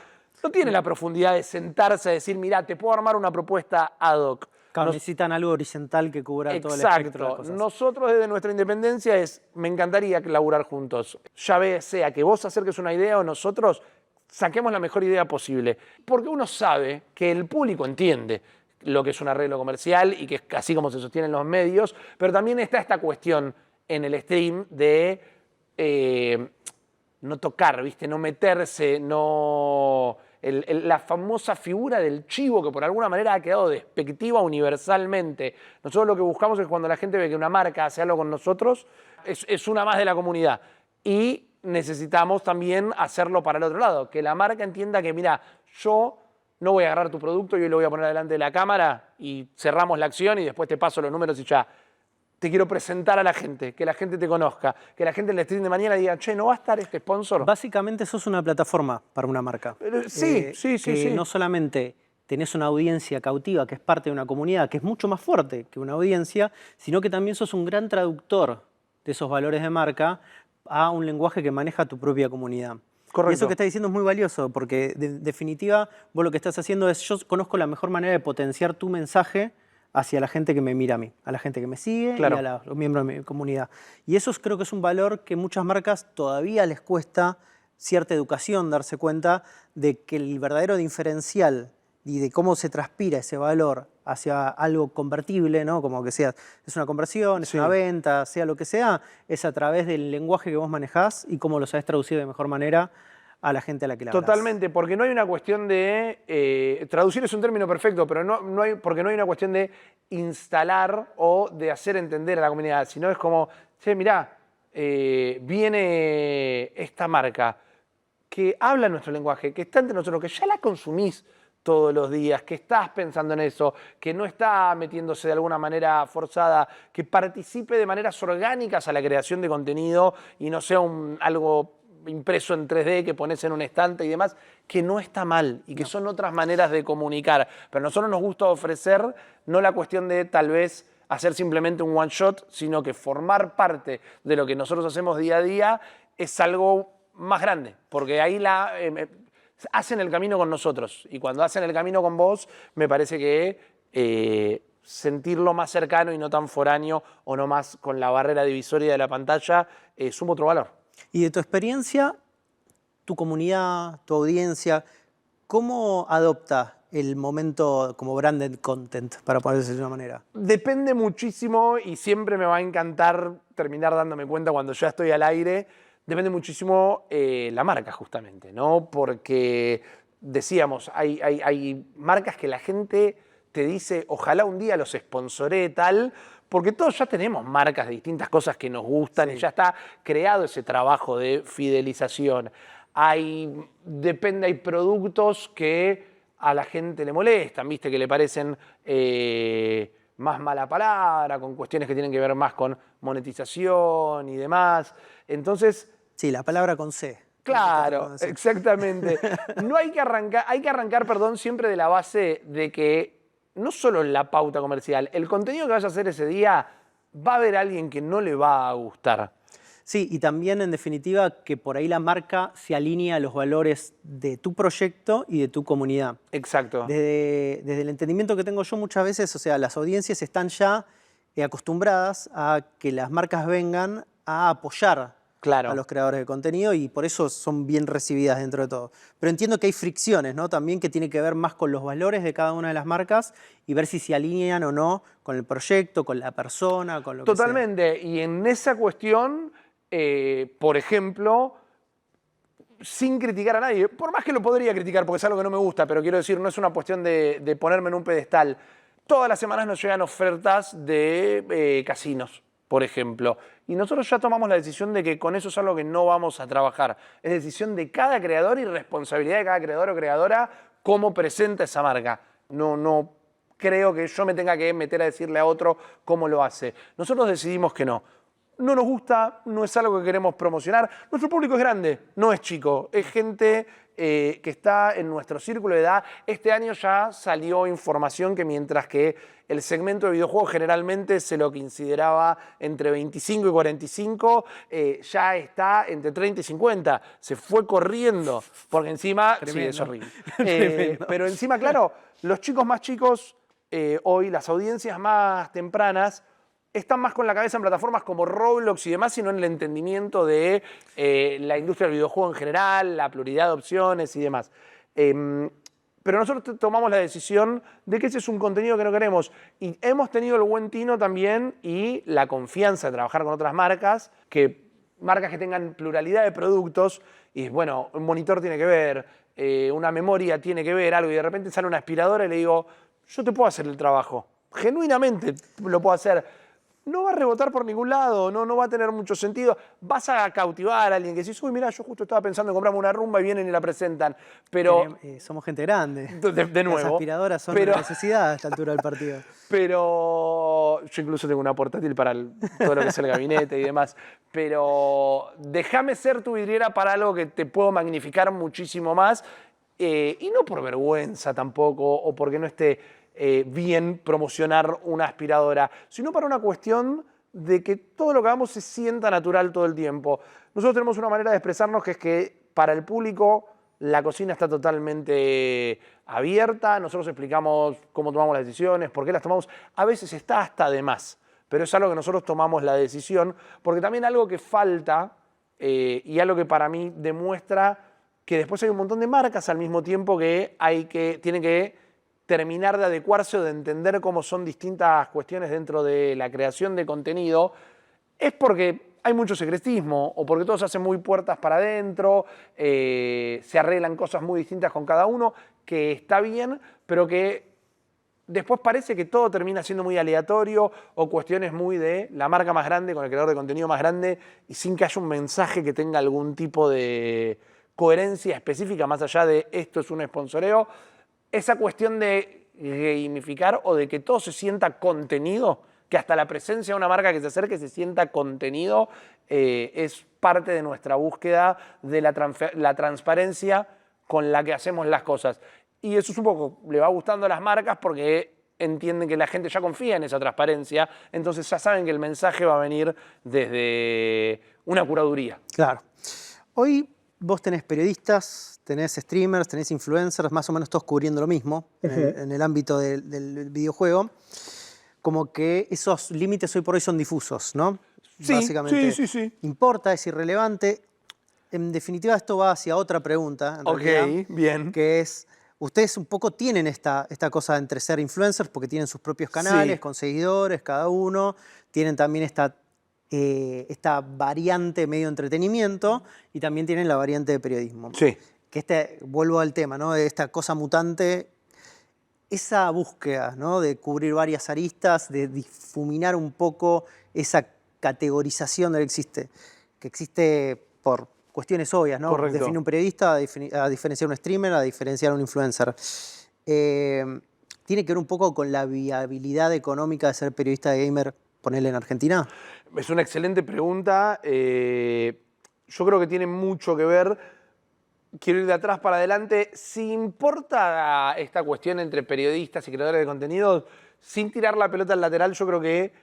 no tiene la profundidad de sentarse a decir, mirá, te puedo armar una propuesta ad hoc. Claro, necesitan algo horizontal que cubra todo el espectro de cosas. Nosotros desde nuestra independencia me encantaría laburar juntos. Ya sea que vos acerques una idea o nosotros saquemos la mejor idea posible. Porque uno sabe que el público entiende lo que es un arreglo comercial y que es así como se sostienen los medios, pero también está esta cuestión en el stream de no tocar, ¿viste? No meterse, no... la famosa figura del chivo que por alguna manera ha quedado despectiva universalmente. Nosotros lo que buscamos es cuando la gente ve que una marca hace algo con nosotros, es una más de la comunidad. Y necesitamos también hacerlo para el otro lado, que la marca entienda que, mira, yo no voy a agarrar tu producto y hoy lo voy a poner delante de la cámara y cerramos la acción y después te paso los números y ya. Te quiero presentar a la gente, que la gente te conozca, que la gente en el stream de mañana diga, che, ¿no va a estar este sponsor? Básicamente sos una plataforma para una marca. Sí. No solamente tenés una audiencia cautiva que es parte de una comunidad que es mucho más fuerte que una audiencia, sino que también sos un gran traductor de esos valores de marca a un lenguaje que maneja tu propia comunidad. Correcto. Y eso que estás diciendo es muy valioso, porque en definitiva vos lo que estás haciendo es, yo conozco la mejor manera de potenciar tu mensaje hacia la gente que me mira a mí, a la gente que me sigue y a los miembros de mi comunidad. Y eso creo que es un valor que muchas marcas todavía les cuesta cierta educación darse cuenta de que el verdadero diferencial y de cómo se transpira ese valor hacia algo convertible, ¿no? Como que sea, es una conversión, es una venta, sea lo que sea, es a través del lenguaje que vos manejás y cómo lo sabés traducir de mejor manera a la gente a la que le hablas. Totalmente, porque no hay una cuestión de... traducir es un término perfecto, pero porque no hay una cuestión de instalar o de hacer entender a la comunidad, sino es como, che, mirá, viene esta marca que habla nuestro lenguaje, que está entre nosotros, que ya la consumís todos los días, que estás pensando en eso, que no está metiéndose de alguna manera forzada, que participe de maneras orgánicas a la creación de contenido y no sea algo impreso en 3D que pones en un estante y demás, que no está mal y que son otras maneras de comunicar. Pero a nosotros nos gusta ofrecer no la cuestión de tal vez hacer simplemente un one shot, sino que formar parte de lo que nosotros hacemos día a día es algo más grande, porque ahí hacen el camino con nosotros. Y cuando hacen el camino con vos, me parece que sentirlo más cercano y no tan foráneo o no más con la barrera divisoria de la pantalla suma otro valor. Y de tu experiencia, tu comunidad, tu audiencia, ¿cómo adopta el momento como branded content, para ponerse de una manera? Depende muchísimo y siempre me va a encantar terminar dándome cuenta cuando ya estoy al aire. Depende muchísimo la marca, justamente, ¿no? Porque decíamos, hay marcas que la gente te dice, ojalá un día los sponsoree tal, porque todos ya tenemos marcas de distintas cosas que nos gustan, sí, y ya está creado ese trabajo de fidelización. Hay productos que a la gente le molestan, ¿viste? Que le parecen más mala palabra, con cuestiones que tienen que ver más con monetización y demás. Entonces... Sí, la palabra con C. Claro, exactamente. No hay que arrancar, perdón, siempre de la base de que no solo la pauta comercial, el contenido que vayas a hacer ese día va a haber alguien que no le va a gustar. Sí, y también en definitiva que por ahí la marca se alinea a los valores de tu proyecto y de tu comunidad. Exacto. Desde el entendimiento que tengo yo muchas veces, o sea, las audiencias están ya acostumbradas a que las marcas vengan a apoyar a los creadores de contenido y por eso son bien recibidas dentro de todo. Pero entiendo que hay fricciones, ¿no? También que tiene que ver más con los valores de cada una de las marcas y ver si se alinean o no con el proyecto, con la persona, con lo que sea. Totalmente. Y en esa cuestión, por ejemplo, sin criticar a nadie, por más que lo podría criticar porque es algo que no me gusta, pero quiero decir, no es una cuestión de ponerme en un pedestal. Todas las semanas nos llegan ofertas de casinos, por ejemplo. Y nosotros ya tomamos la decisión de que con eso es algo que no vamos a trabajar. Es decisión de cada creador y responsabilidad de cada creador o creadora cómo presenta esa marca. No creo que yo me tenga que meter a decirle a otro cómo lo hace. Nosotros decidimos que no. No nos gusta, no es algo que queremos promocionar. Nuestro público es grande, no es chico. Es gente que está en nuestro círculo de edad. Este año ya salió información que mientras que el segmento de videojuegos generalmente se lo consideraba entre 25 y 45, ya está entre 30 y 50. Se fue corriendo, porque encima... Tremendo. Sí, es horrible. Pero encima, claro, los chicos más chicos, hoy las audiencias más tempranas, están más con la cabeza en plataformas como Roblox y demás, sino en el entendimiento de la industria del videojuego en general, la pluralidad de opciones y demás. Pero nosotros tomamos la decisión de que ese es un contenido que no queremos. Y hemos tenido el buen tino también y la confianza de trabajar con otras marcas que tengan pluralidad de productos. Y bueno, un monitor tiene que ver, una memoria tiene que ver, algo. Y de repente sale una aspiradora y le digo, yo te puedo hacer el trabajo. Genuinamente lo puedo hacer. No va a rebotar por ningún lado, no va a tener mucho sentido. Vas a cautivar a alguien que dices, uy, mirá, yo justo estaba pensando en comprarme una rumba y vienen y la presentan. Pero somos gente grande. De nuevo. Las aspiradoras son una necesidad a esta altura del partido. Pero yo incluso tengo una portátil para todo lo que es el gabinete y demás. Pero déjame ser tu vidriera para algo que te puedo magnificar muchísimo más. Y no por vergüenza tampoco, o porque no esté bien promocionar una aspiradora, sino para una cuestión de que todo lo que hagamos se sienta natural todo el tiempo. Nosotros tenemos una manera de expresarnos que es que para el público la cocina está totalmente abierta, nosotros explicamos cómo tomamos las decisiones, por qué las tomamos, a veces está hasta de más, pero es algo que nosotros tomamos la decisión, porque también algo que falta y algo que para mí demuestra que después hay un montón de marcas al mismo tiempo que tienen que terminar de adecuarse o de entender cómo son distintas cuestiones dentro de la creación de contenido, es porque hay mucho secretismo o porque todos hacen muy puertas para adentro, se arreglan cosas muy distintas con cada uno, que está bien, pero que después parece que todo termina siendo muy aleatorio o cuestiones muy de la marca más grande con el creador de contenido más grande y sin que haya un mensaje que tenga algún tipo de coherencia específica más allá de esto es un sponsoreo. Esa cuestión de gamificar o de que todo se sienta contenido que hasta la presencia de una marca que se acerque se sienta contenido, es parte de nuestra búsqueda de la transparencia con la que hacemos las cosas. Y eso es un poco, le va gustando a las marcas porque entienden que la gente ya confía en esa transparencia, entonces ya saben que el mensaje va a venir desde una curaduría. Claro. Hoy vos tenés periodistas, tenés streamers, tenés influencers, más o menos todos cubriendo lo mismo en el ámbito del videojuego. Como que esos límites hoy por hoy son difusos, ¿no? Sí, básicamente. sí. Importa, es irrelevante. En definitiva, esto va hacia otra pregunta, en realidad, bien. que es, ustedes un poco tienen esta cosa entre ser influencers porque tienen sus propios canales, con seguidores, cada uno. Tienen también esta variante medio entretenimiento y también tienen la variante de periodismo. Sí. Que vuelvo al tema, ¿no? De esta cosa mutante. Esa búsqueda, ¿no? De cubrir varias aristas, de difuminar un poco esa categorización que existe por cuestiones obvias, ¿no? Correcto. Definir un periodista a diferenciar un streamer, a diferenciar un influencer. ¿Tiene que ver un poco con la viabilidad económica de ser periodista de gamer, ponerle en Argentina? Es una excelente pregunta. Yo creo que tiene mucho que ver. Quiero ir de atrás para adelante. Si importa esta cuestión entre periodistas y creadores de contenido, sin tirar la pelota al lateral, yo creo que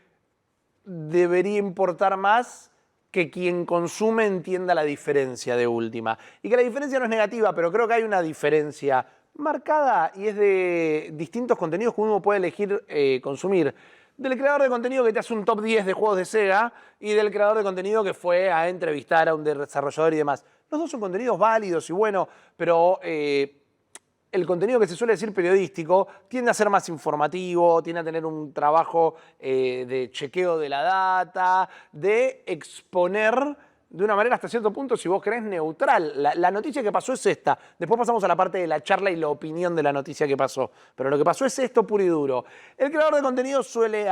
debería importar más que quien consume entienda la diferencia de última. Y que la diferencia no es negativa, pero creo que hay una diferencia marcada y es de distintos contenidos que uno puede elegir consumir. Del creador de contenido que te hace un top 10 de juegos de Sega y del creador de contenido que fue a entrevistar a un desarrollador y demás. Los dos son contenidos válidos y buenos, pero el contenido que se suele decir periodístico tiende a ser más informativo, tiende a tener un trabajo de chequeo de la data, de exponer de una manera hasta cierto punto, si vos querés, neutral. La noticia que pasó es esta. Después pasamos a la parte de la charla y la opinión de la noticia que pasó. Pero lo que pasó es esto puro y duro. El creador de contenido suele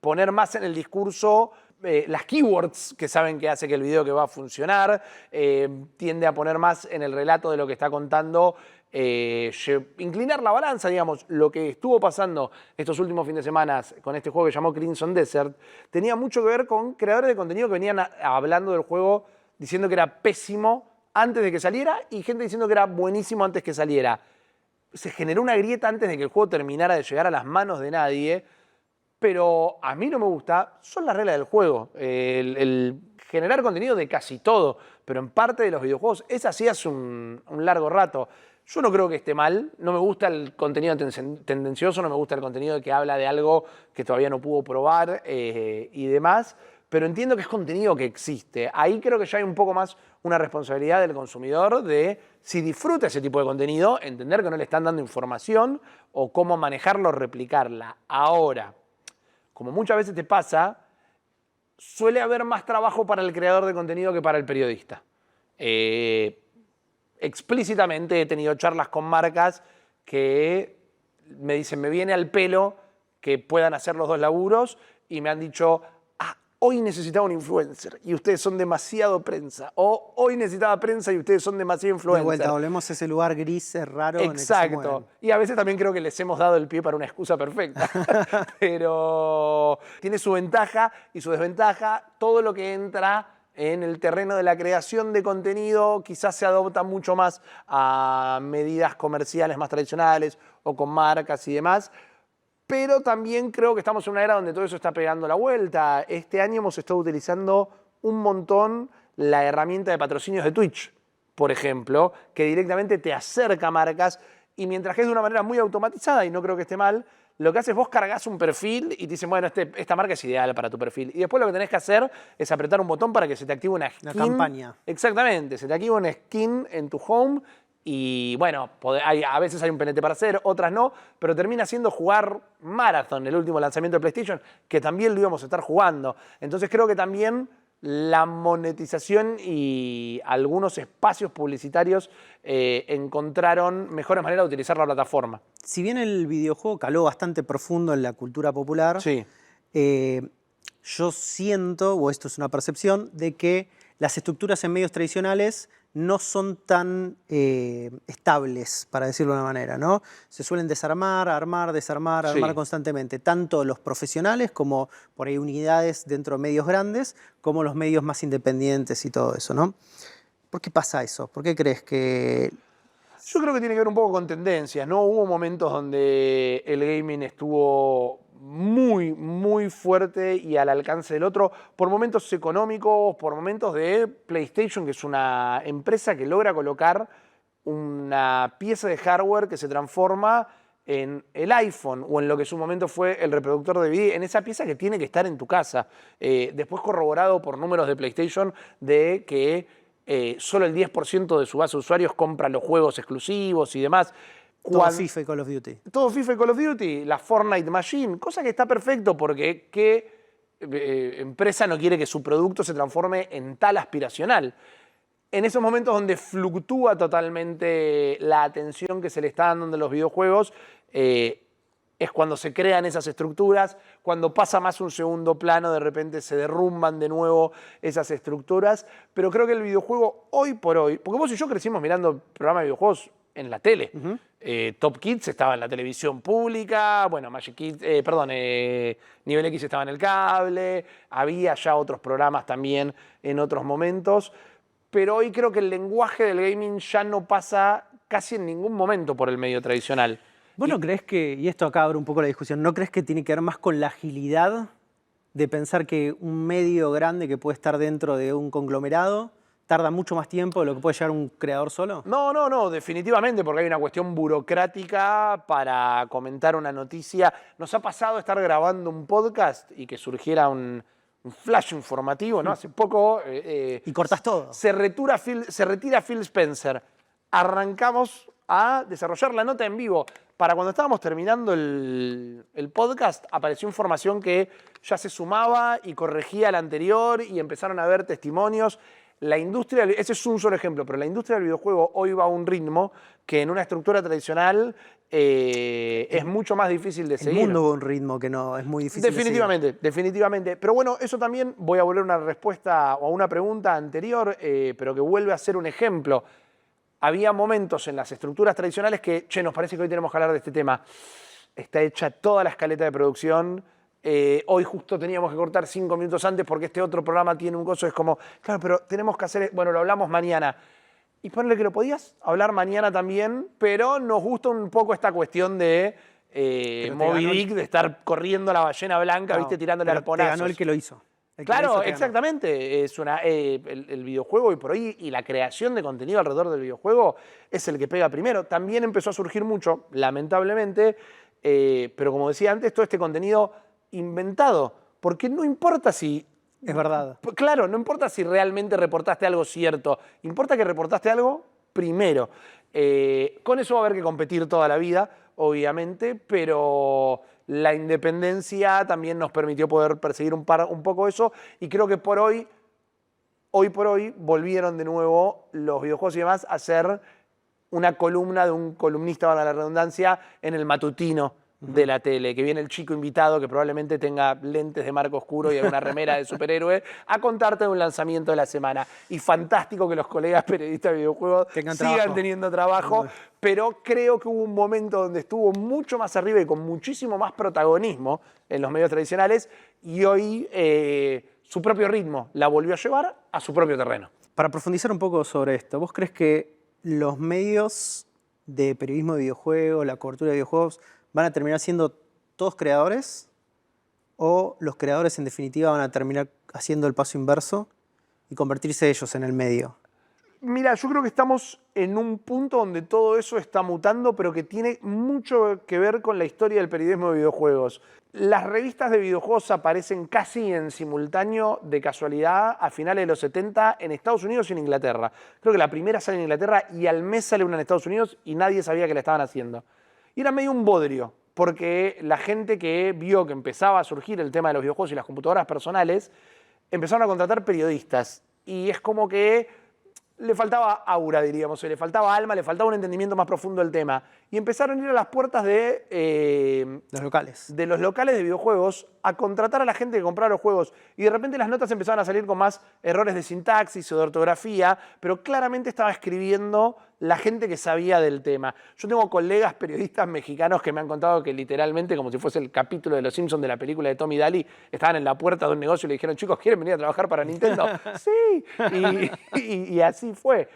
poner más en el discurso las keywords que saben que hace que el video que va a funcionar, tiende a poner más en el relato de lo que está contando, inclinar la balanza, digamos. Lo que estuvo pasando estos últimos fines de semana con este juego que llamó Crimson Desert tenía mucho que ver con creadores de contenido que venían hablando del juego diciendo que era pésimo antes de que saliera y gente diciendo que era buenísimo antes que saliera. Se generó una grieta antes de que el juego terminara de llegar a las manos de nadie, pero a mí no me gusta, son las reglas del juego. El generar contenido de casi todo, pero en parte de los videojuegos es así hace un largo rato. Yo no creo que esté mal, no me gusta el contenido tendencioso, no me gusta el contenido que habla de algo que todavía no pudo probar y demás, pero entiendo que es contenido que existe. Ahí creo que ya hay un poco más una responsabilidad del consumidor de, si disfruta ese tipo de contenido, entender que no le están dando información o cómo manejarlo o replicarla. Ahora, como muchas veces te pasa, suele haber más trabajo para el creador de contenido que para el periodista. Explícitamente he tenido charlas con marcas que me dicen, me viene al pelo que puedan hacer los dos laburos y me han dicho, hoy necesitaba un influencer y ustedes son demasiado prensa. O hoy necesitaba prensa y ustedes son demasiado influencer. De vuelta, volvemos a ese lugar gris, raro. Exacto. Y a veces también creo que les hemos dado el pie para una excusa perfecta. Pero tiene su ventaja y su desventaja. Todo lo que entra en el terreno de la creación de contenido quizás se adopta mucho más a medidas comerciales más tradicionales o con marcas y demás. Pero también creo que estamos en una era donde todo eso está pegando la vuelta. Este año hemos estado utilizando un montón la herramienta de patrocinios de Twitch, por ejemplo, que directamente te acerca a marcas y mientras que es de una manera muy automatizada, y no creo que esté mal, lo que haces vos cargas un perfil y te dicen, bueno, esta marca es ideal para tu perfil. Y después lo que tenés que hacer es apretar un botón para que se te active una skin. Una campaña. Exactamente, se te activa una skin en tu home. Y bueno, a veces hay un PNT para hacer, otras no, pero termina siendo jugar Marathon, el último lanzamiento de PlayStation, que también lo íbamos a estar jugando. Entonces creo que también la monetización y algunos espacios publicitarios encontraron mejores maneras de utilizar la plataforma. Si bien el videojuego caló bastante profundo en la cultura popular, Sí. Yo siento, o esto es una percepción, de que las estructuras en medios tradicionales no son tan estables, para decirlo de una manera, ¿no? Se suelen desarmar, armar, desarmar, armar constantemente, tanto los profesionales como por ahí unidades dentro de medios grandes, como los medios más independientes y todo eso, ¿no? ¿Por qué pasa eso? ¿Por qué crees que...? Yo creo que tiene que ver un poco con tendencias, ¿no? Hubo momentos donde el gaming estuvo muy, muy fuerte y al alcance del otro, por momentos económicos, por momentos de PlayStation, que es una empresa que logra colocar una pieza de hardware que se transforma en el iPhone o en lo que en su momento fue el reproductor de DVD, en esa pieza que tiene que estar en tu casa. Después corroborado por números de PlayStation de que solo el 10% de su base de usuarios compra los juegos exclusivos y demás. Todo FIFA y Call of Duty. Todo FIFA y Call of Duty, la Fortnite Machine, cosa que está perfecto porque ¿qué empresa no quiere que su producto se transforme en tal aspiracional? En esos momentos donde fluctúa totalmente la atención que se le está dando en los videojuegos, es cuando se crean esas estructuras, cuando pasa más un segundo plano, de repente se derrumban de nuevo esas estructuras. Pero creo que el videojuego hoy por hoy, porque vos y yo crecimos mirando programas de videojuegos en la tele. Top Kids estaba en la televisión pública, bueno, Magic Kids, Nivel X estaba en el cable, había ya otros programas también en otros momentos. Pero hoy creo que el lenguaje del gaming ya no pasa casi en ningún momento por el medio tradicional. ¿Vos no crees que, y esto acá abre un poco la discusión, ¿no crees que tiene que ver más con la agilidad de pensar que un medio grande que puede estar dentro de un conglomerado tarda mucho más tiempo de lo que puede llevar un creador solo? No, definitivamente, porque hay una cuestión burocrática para comentar una noticia. Nos ha pasado estar grabando un podcast y que surgiera un flash informativo, ¿no? Hace poco... y cortás todo. Se retira Phil Spencer. Arrancamos a desarrollar la nota en vivo. Para cuando estábamos terminando el podcast, apareció información que ya se sumaba y corregía la anterior y empezaron a ver testimonios. La industria, ese es un solo ejemplo, pero la industria del videojuego hoy va a un ritmo que en una estructura tradicional es mucho más difícil de seguir. El mundo va a un ritmo que no es muy difícil de seguir. Definitivamente. Pero bueno, eso también voy a volver a una respuesta o a una pregunta anterior, pero que vuelve a ser un ejemplo. Había momentos en las estructuras tradicionales que, nos parece que hoy tenemos que hablar de este tema. Está hecha toda la escaleta de producción. Hoy justo teníamos que cortar 5 minutos antes porque este otro programa tiene un coso. Es como, claro, pero tenemos que hacer, bueno, lo hablamos mañana. Y ponle que lo podías hablar mañana también, pero nos gusta un poco esta cuestión de Moby Dick, de estar corriendo a la ballena blanca, ¿viste? Tirándole arponazos. Te ganó el que lo hizo. Claro, exactamente. Es el videojuego hoy por hoy y la creación de contenido alrededor del videojuego es el que pega primero. También empezó a surgir mucho, lamentablemente, pero como decía antes, todo este contenido inventado. Porque no importa si... Es verdad. Claro, no importa si realmente reportaste algo cierto. Importa que reportaste algo primero. Con eso va a haber que competir toda la vida, obviamente, pero... La independencia también nos permitió poder perseguir un poco eso y creo que hoy por hoy, volvieron de nuevo los videojuegos y demás a ser una columna de un columnista, valga la redundancia, en el matutino de la tele, que viene el chico invitado que probablemente tenga lentes de marco oscuro y una remera de superhéroe a contarte de un lanzamiento de la semana. Y fantástico que los colegas periodistas de videojuegos sigan teniendo trabajo, pero creo que hubo un momento donde estuvo mucho más arriba y con muchísimo más protagonismo en los medios tradicionales y hoy su propio ritmo la volvió a llevar a su propio terreno. Para profundizar un poco sobre esto, ¿vos crees que los medios de periodismo de videojuegos, la cobertura de videojuegos, van a terminar siendo todos creadores o los creadores en definitiva van a terminar haciendo el paso inverso y convertirse ellos en el medio? Mira, yo creo que estamos en un punto donde todo eso está mutando, pero que tiene mucho que ver con la historia del periodismo de videojuegos. Las revistas de videojuegos aparecen casi en simultáneo, de casualidad, a finales de los 70 en Estados Unidos y en Inglaterra. Creo que la primera sale en Inglaterra y al mes sale una en Estados Unidos y nadie sabía que la estaban haciendo. Y era medio un bodrio, porque la gente que vio que empezaba a surgir el tema de los videojuegos y las computadoras personales, empezaron a contratar periodistas. Y es como que le faltaba aura, diríamos, le faltaba alma, le faltaba un entendimiento más profundo del tema. Y empezaron a ir a las puertas de los locales de videojuegos a contratar a la gente que compraba los juegos. Y de repente las notas empezaban a salir con más errores de sintaxis o de ortografía, pero claramente estaba escribiendo la gente que sabía del tema. Yo tengo colegas periodistas mexicanos que me han contado que literalmente, como si fuese el capítulo de Los Simpsons de la película de Tom y Daly, estaban en la puerta de un negocio y le dijeron, chicos, ¿quieren venir a trabajar para Nintendo? Sí. Y así fue.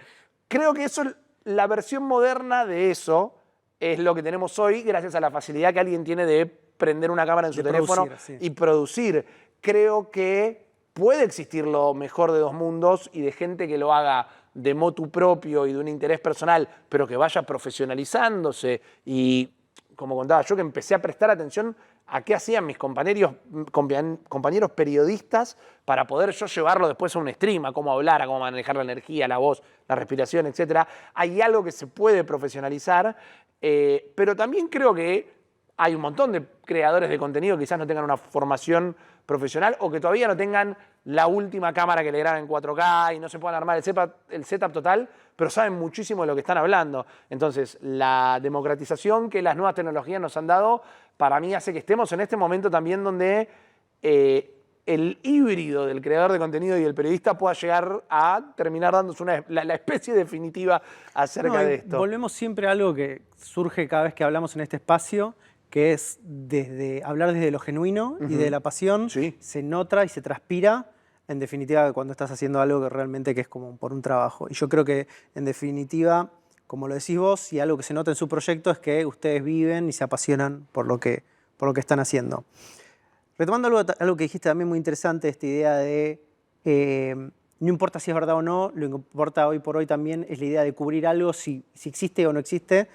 Creo que eso, la versión moderna de eso es lo que tenemos hoy gracias a la facilidad que alguien tiene de prender una cámara en su teléfono y producir. Creo que puede existir lo mejor de dos mundos y de gente que lo haga de motu propio y de un interés personal, pero que vaya profesionalizándose. Y como contaba yo, que empecé a prestar atención a qué hacían mis compañeros periodistas para poder yo llevarlo después a un stream, a cómo hablar, a cómo manejar la energía, la voz, la respiración, etc. Hay algo que se puede profesionalizar, pero también creo que hay un montón de creadores de contenido que quizás no tengan una formación profesional o que todavía no tengan la última cámara que le grabe en 4K y no se puedan armar el setup total, pero saben muchísimo de lo que están hablando. Entonces, la democratización que las nuevas tecnologías nos han dado, para mí hace que estemos en este momento también donde el híbrido del creador de contenido y el periodista pueda llegar a terminar dándose la especie definitiva acerca de esto. Volvemos siempre a algo que surge cada vez que hablamos en este espacio, que es hablar desde lo genuino y de la pasión. Sí. Se nota y se transpira, en definitiva, cuando estás haciendo algo que realmente es como por un trabajo. Y yo creo que, en definitiva, como lo decís vos, y algo que se nota en su proyecto es que ustedes viven y se apasionan por lo que están haciendo. Retomando algo que dijiste también muy interesante, esta idea de no importa si es verdad o no, lo que importa hoy por hoy también es la idea de cubrir algo, si existe o no existe.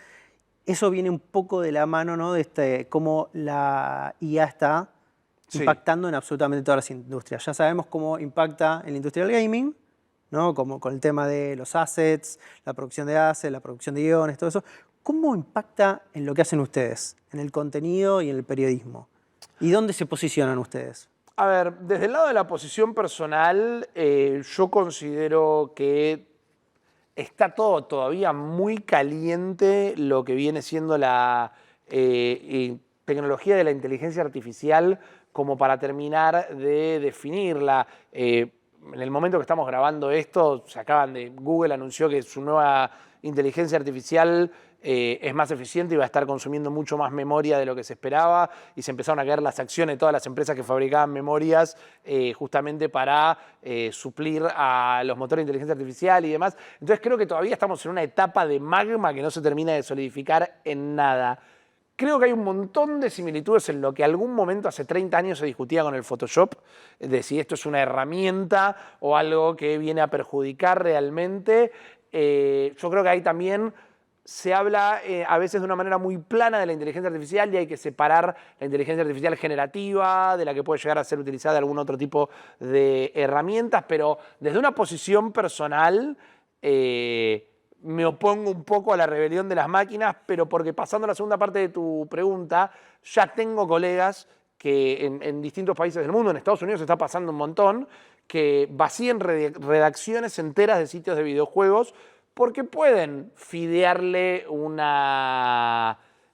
Eso viene un poco de la mano, ¿no? De cómo la IA está impactando en absolutamente todas las industrias. Ya sabemos cómo impacta en la industria del gaming, ¿no? Como con el tema de los assets, la producción de assets, la producción de guiones, todo eso. ¿Cómo impacta en lo que hacen ustedes, en el contenido y en el periodismo? ¿Y dónde se posicionan ustedes? A ver, desde el lado de la posición personal, yo considero que está todo todavía muy caliente lo que viene siendo la tecnología de la inteligencia artificial como para terminar de definirla. En el momento que estamos grabando esto, Google anunció que su nueva inteligencia artificial es más eficiente y va a estar consumiendo mucho más memoria de lo que se esperaba y se empezaron a caer las acciones de todas las empresas que fabricaban memorias justamente para suplir a los motores de inteligencia artificial y demás. Entonces creo que todavía estamos en una etapa de magma que no se termina de solidificar en nada. Creo que hay un montón de similitudes en lo que algún momento hace 30 años se discutía con el Photoshop, de si esto es una herramienta o algo que viene a perjudicar realmente. Yo creo que ahí también se habla a veces de una manera muy plana de la inteligencia artificial y hay que separar la inteligencia artificial generativa de la que puede llegar a ser utilizada de algún otro tipo de herramientas, pero desde una posición personal me opongo un poco a la rebelión de las máquinas, pero porque pasando a la segunda parte de tu pregunta, ya tengo colegas que en distintos países del mundo, en Estados Unidos está pasando un montón, que vacían redacciones enteras de sitios de videojuegos porque pueden fidearle un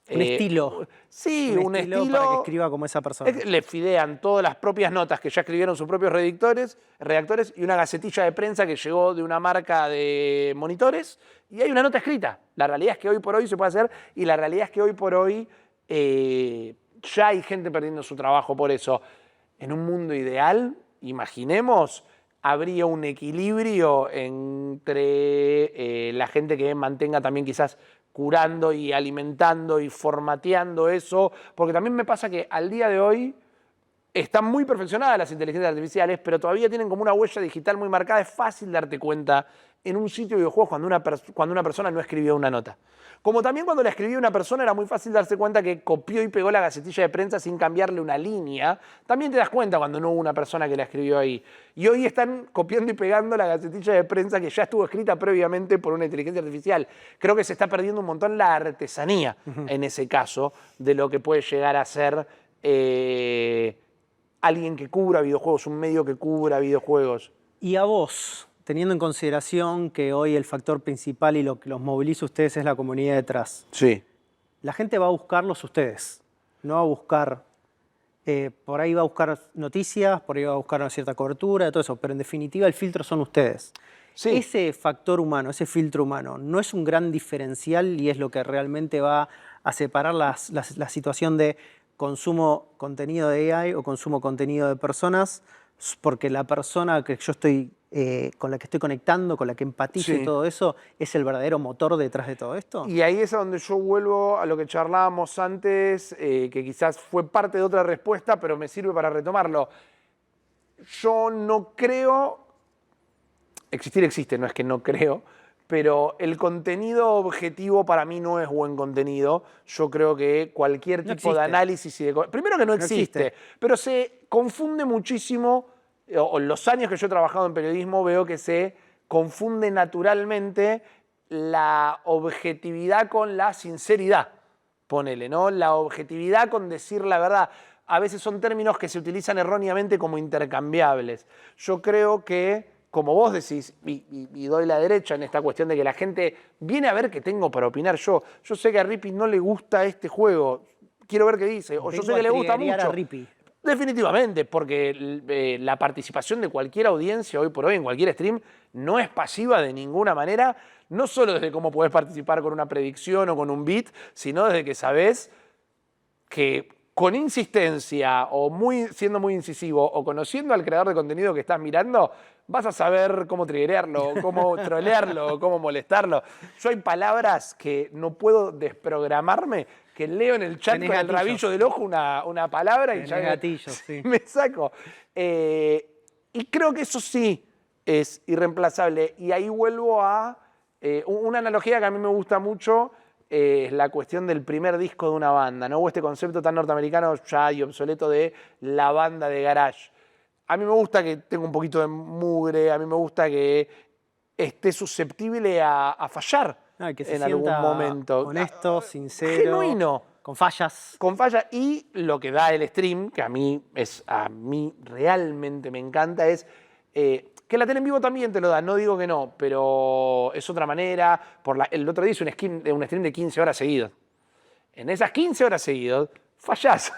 estilo. Sí, un estilo para que escriba como esa persona. Le fidean todas las propias notas que ya escribieron sus propios redactores y una gacetilla de prensa que llegó de una marca de monitores y hay una nota escrita. La realidad es que hoy por hoy se puede hacer y la realidad es que hoy por hoy ya hay gente perdiendo su trabajo por eso. En un mundo ideal, imaginemos, habría un equilibrio entre la gente que mantenga también quizás curando y alimentando y formateando eso, porque también me pasa que al día de hoy están muy perfeccionadas las inteligencias artificiales, pero todavía tienen como una huella digital muy marcada. Es fácil darte cuenta en un sitio de videojuegos cuando una persona no escribió una nota. Como también cuando la escribió una persona era muy fácil darse cuenta que copió y pegó la gacetilla de prensa sin cambiarle una línea. También te das cuenta cuando no hubo una persona que la escribió ahí. Y hoy están copiando y pegando la gacetilla de prensa que ya estuvo escrita previamente por una inteligencia artificial. Creo que se está perdiendo un montón la artesanía en ese caso de lo que puede llegar a ser alguien que cubra videojuegos, un medio que cubra videojuegos. Y a vos, teniendo en consideración que hoy el factor principal y lo que los moviliza a ustedes es la comunidad detrás. Sí. La gente va a buscarlos ustedes, no va a buscar, por ahí va a buscar noticias, por ahí va a buscar una cierta cobertura, todo eso, pero en definitiva el filtro son ustedes. Sí. Ese factor humano, ese filtro humano, ¿no es un gran diferencial y es lo que realmente va a separar la situación de consumo contenido de AI o consumo contenido de personas? Porque la persona que yo estoy, con la que estoy conectando, con la que empatizo y todo eso, ¿es el verdadero motor detrás de todo esto? Y ahí es a donde yo vuelvo a lo que charlábamos antes, que quizás fue parte de otra respuesta, pero me sirve para retomarlo. Yo no creo, existir existe, no es que no creo, pero el contenido objetivo para mí no es buen contenido. Yo creo que cualquier tipo de análisis y de... Primero que no existe, pero se confunde muchísimo, o los años que yo he trabajado en periodismo veo que se confunde naturalmente la objetividad con la sinceridad, ponele, ¿no? La objetividad con decir la verdad. A veces son términos que se utilizan erróneamente como intercambiables. Yo creo que, como vos decís, y doy la derecha en esta cuestión de que la gente viene a ver qué tengo para opinar yo. Yo sé que a Rippy no le gusta este juego, quiero ver qué dice, o yo sé que le gusta mucho. Definitivamente, porque la participación de cualquier audiencia hoy por hoy en cualquier stream no es pasiva de ninguna manera, no solo desde cómo podés participar con una predicción o con un beat, sino desde que sabés que con insistencia o siendo muy incisivo o conociendo al creador de contenido que estás mirando, vas a saber cómo triggerearlo, cómo trolearlo, cómo molestarlo. Yo hay palabras que no puedo desprogramarme, que leo en el chat con el rabillo del ojo una palabra y ya me saco. Y creo que eso sí es irreemplazable. Y ahí vuelvo a una analogía que a mí me gusta mucho, es la cuestión del primer disco de una banda, ¿no? O este concepto tan norteamericano ya y obsoleto de la banda de garage. A mí me gusta que tenga un poquito de mugre, a mí me gusta que esté susceptible a fallar que se en algún momento. Honesto, sincero. Genuino. Con fallas. Con fallas. Y lo que da el stream, que a mí realmente me encanta, es que la tele en vivo también te lo da, no digo que no, pero es otra manera. El otro día hice un stream de 15 horas seguidas. En esas 15 horas seguidas, fallás.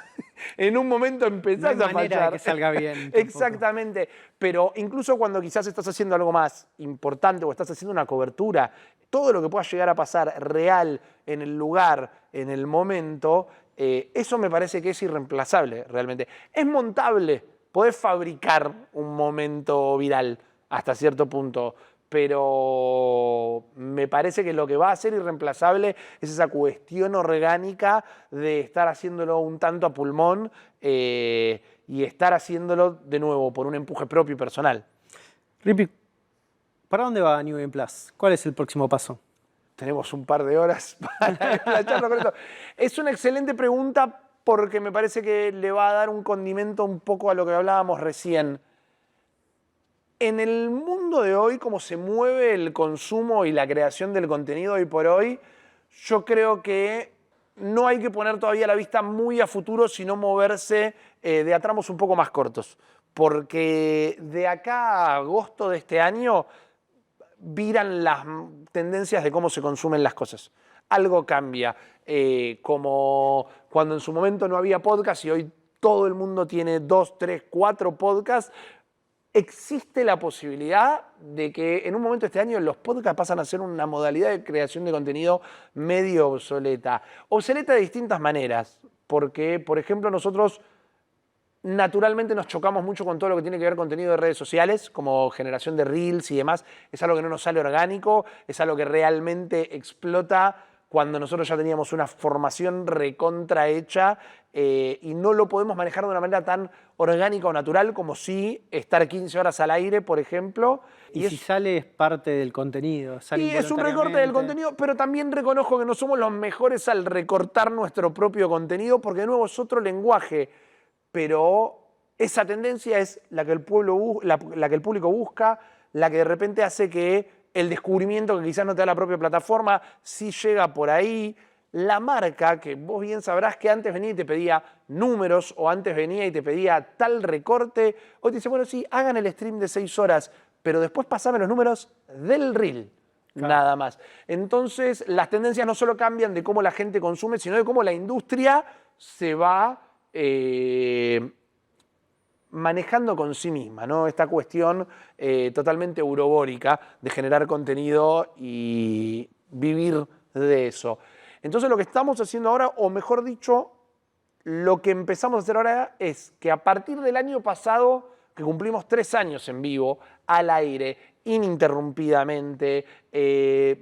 En un momento empezás a fallar. No hay manera de que salga bien. Exactamente. Pero incluso cuando quizás estás haciendo algo más importante o estás haciendo una cobertura, todo lo que pueda llegar a pasar real en el lugar, en el momento, eso me parece que es irreemplazable realmente. Es montable, podés fabricar un momento viral hasta cierto punto, pero me parece que lo que va a ser irreemplazable es esa cuestión orgánica de estar haciéndolo un tanto a pulmón y estar haciéndolo de nuevo por un empuje propio y personal. Rippy, ¿para dónde va New Game Plus? ¿Cuál es el próximo paso? Tenemos un par de horas para charla con esto. Es una excelente pregunta porque me parece que le va a dar un condimento un poco a lo que hablábamos recién. En el mundo de hoy, como se mueve el consumo y la creación del contenido hoy por hoy, yo creo que no hay que poner todavía la vista muy a futuro, sino moverse de a tramos un poco más cortos. Porque de acá a agosto de este año viran las tendencias de cómo se consumen las cosas. Algo cambia, como cuando en su momento no había podcast y hoy todo el mundo tiene 2, 3, 4 podcasts. Existe la posibilidad de que en un momento este año los podcasts pasan a ser una modalidad de creación de contenido medio obsoleta. Obsoleta de distintas maneras, porque, por ejemplo, nosotros naturalmente nos chocamos mucho con todo lo que tiene que ver con contenido de redes sociales, como generación de reels y demás. Es algo que no nos sale orgánico, es algo que realmente explota cuando nosotros ya teníamos una formación recontra hecha y no lo podemos manejar de una manera tan orgánica o natural como si estar 15 horas al aire, por ejemplo. Y si sale es parte del contenido. Y es un recorte del contenido, pero también reconozco que no somos los mejores al recortar nuestro propio contenido porque de nuevo es otro lenguaje. Pero esa tendencia es la que el público busca, la que de repente hace que el descubrimiento que quizás no te da la propia plataforma sí llega por ahí. La marca, que vos bien sabrás que antes venía y te pedía números o antes venía y te pedía tal recorte, hoy te dice, bueno, sí, hagan el stream de 6 horas, pero después pasame los números del reel. Claro. Nada más. Entonces, las tendencias no solo cambian de cómo la gente consume, sino de cómo la industria se va manejando con sí misma, ¿no? Esta cuestión totalmente eurobórica de generar contenido y vivir de eso. Entonces, lo que estamos haciendo ahora, o mejor dicho, lo que empezamos a hacer ahora es que a partir del año pasado, que cumplimos 3 años en vivo, al aire, ininterrumpidamente,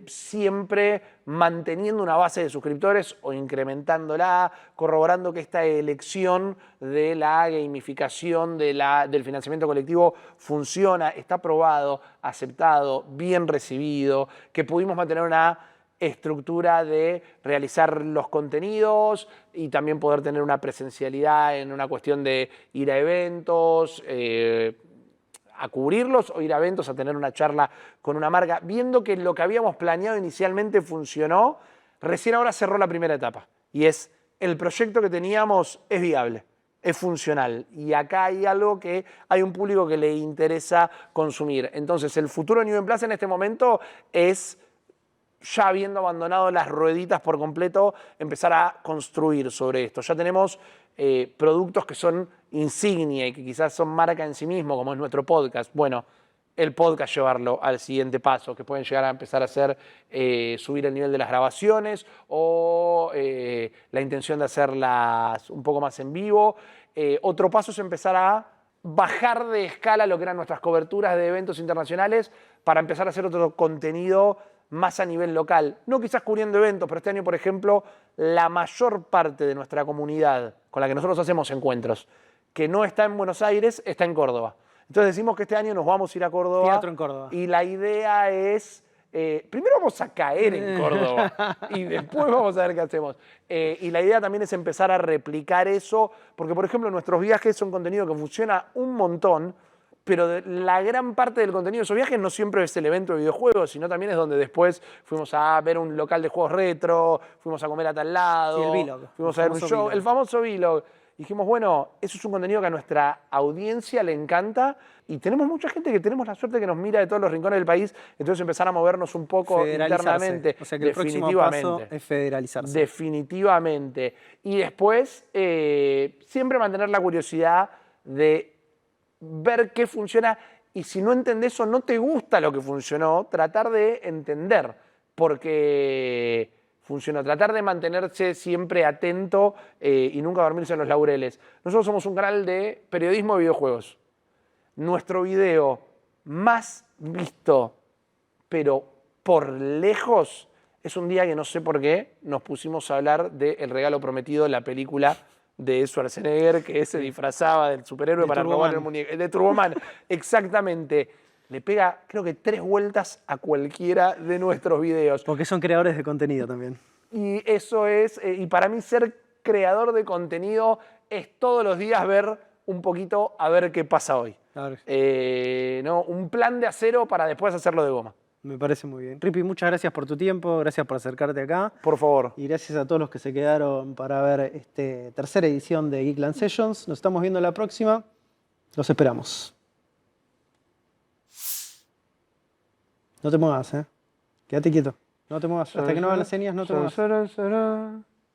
siempre manteniendo una base de suscriptores o incrementándola, corroborando que esta elección de la gamificación del financiamiento colectivo funciona, está probado, aceptado, bien recibido, que pudimos mantener una estructura de realizar los contenidos y también poder tener una presencialidad en una cuestión de ir a eventos, a cubrirlos o ir a eventos a tener una charla con una marca, viendo que lo que habíamos planeado inicialmente funcionó, recién ahora cerró la primera etapa y es el proyecto que teníamos es viable, es funcional y acá hay algo que hay un público que le interesa consumir. Entonces el futuro de New En Plaza en este momento es, ya habiendo abandonado las rueditas por completo, empezar a construir sobre esto. Ya tenemos productos que son insignia y que quizás son marca en sí mismo, como es nuestro podcast. Bueno, el podcast llevarlo al siguiente paso, que pueden llegar a empezar a hacer, subir el nivel de las grabaciones o la intención de hacerlas un poco más en vivo. Otro paso es empezar a bajar de escala lo que eran nuestras coberturas de eventos internacionales para empezar a hacer otro contenido más a nivel local. No quizás cubriendo eventos, pero este año, por ejemplo, la mayor parte de nuestra comunidad con la que nosotros hacemos encuentros, que no está en Buenos Aires, está en Córdoba. Entonces decimos que este año nos vamos a ir a Córdoba. Teatro en Córdoba. Y la idea es, primero vamos a caer en Córdoba y después vamos a ver qué hacemos. Y la idea también es empezar a replicar eso, porque por ejemplo nuestros viajes son contenido que funciona un montón, pero la gran parte del contenido de esos viajes no siempre es el evento de videojuegos, sino también es donde después fuimos a ver un local de juegos retro, fuimos a comer a tal lado, sí, el vlog, fuimos a ver un show, el famoso vlog. Dijimos, bueno, eso es un contenido que a nuestra audiencia le encanta y tenemos mucha gente que tenemos la suerte que nos mira de todos los rincones del país, entonces empezar a movernos un poco internamente. O sea que el próximo paso es federalizarse. Definitivamente. Y después, siempre mantener la curiosidad de ver qué funciona y si no entendés o no te gusta lo que funcionó, tratar de entender por qué funcionó, tratar de mantenerse siempre atento y nunca dormirse en los laureles. Nosotros somos un canal de periodismo de videojuegos. Nuestro video más visto, pero por lejos, es un día que no sé por qué nos pusimos a hablar de El regalo prometido, la película de Schwarzenegger que se disfrazaba del superhéroe para robar el muñeco. De Turboman, exactamente. Le pega, creo que 3 vueltas a cualquiera de nuestros videos. Porque son creadores de contenido también. Y eso es, y para mí ser creador de contenido es todos los días ver un poquito a ver qué pasa hoy. Claro. ¿No? Un plan de acero para después hacerlo de goma. Me parece muy bien. Rippy, muchas gracias por tu tiempo, gracias por acercarte acá. Por favor. Y gracias a todos los que se quedaron para ver esta tercera edición de Geekland Sessions. Nos estamos viendo la próxima. Los esperamos. No te muevas, ¿eh? Quédate quieto. No te muevas. Hasta que no hagan las señas, no te muevas.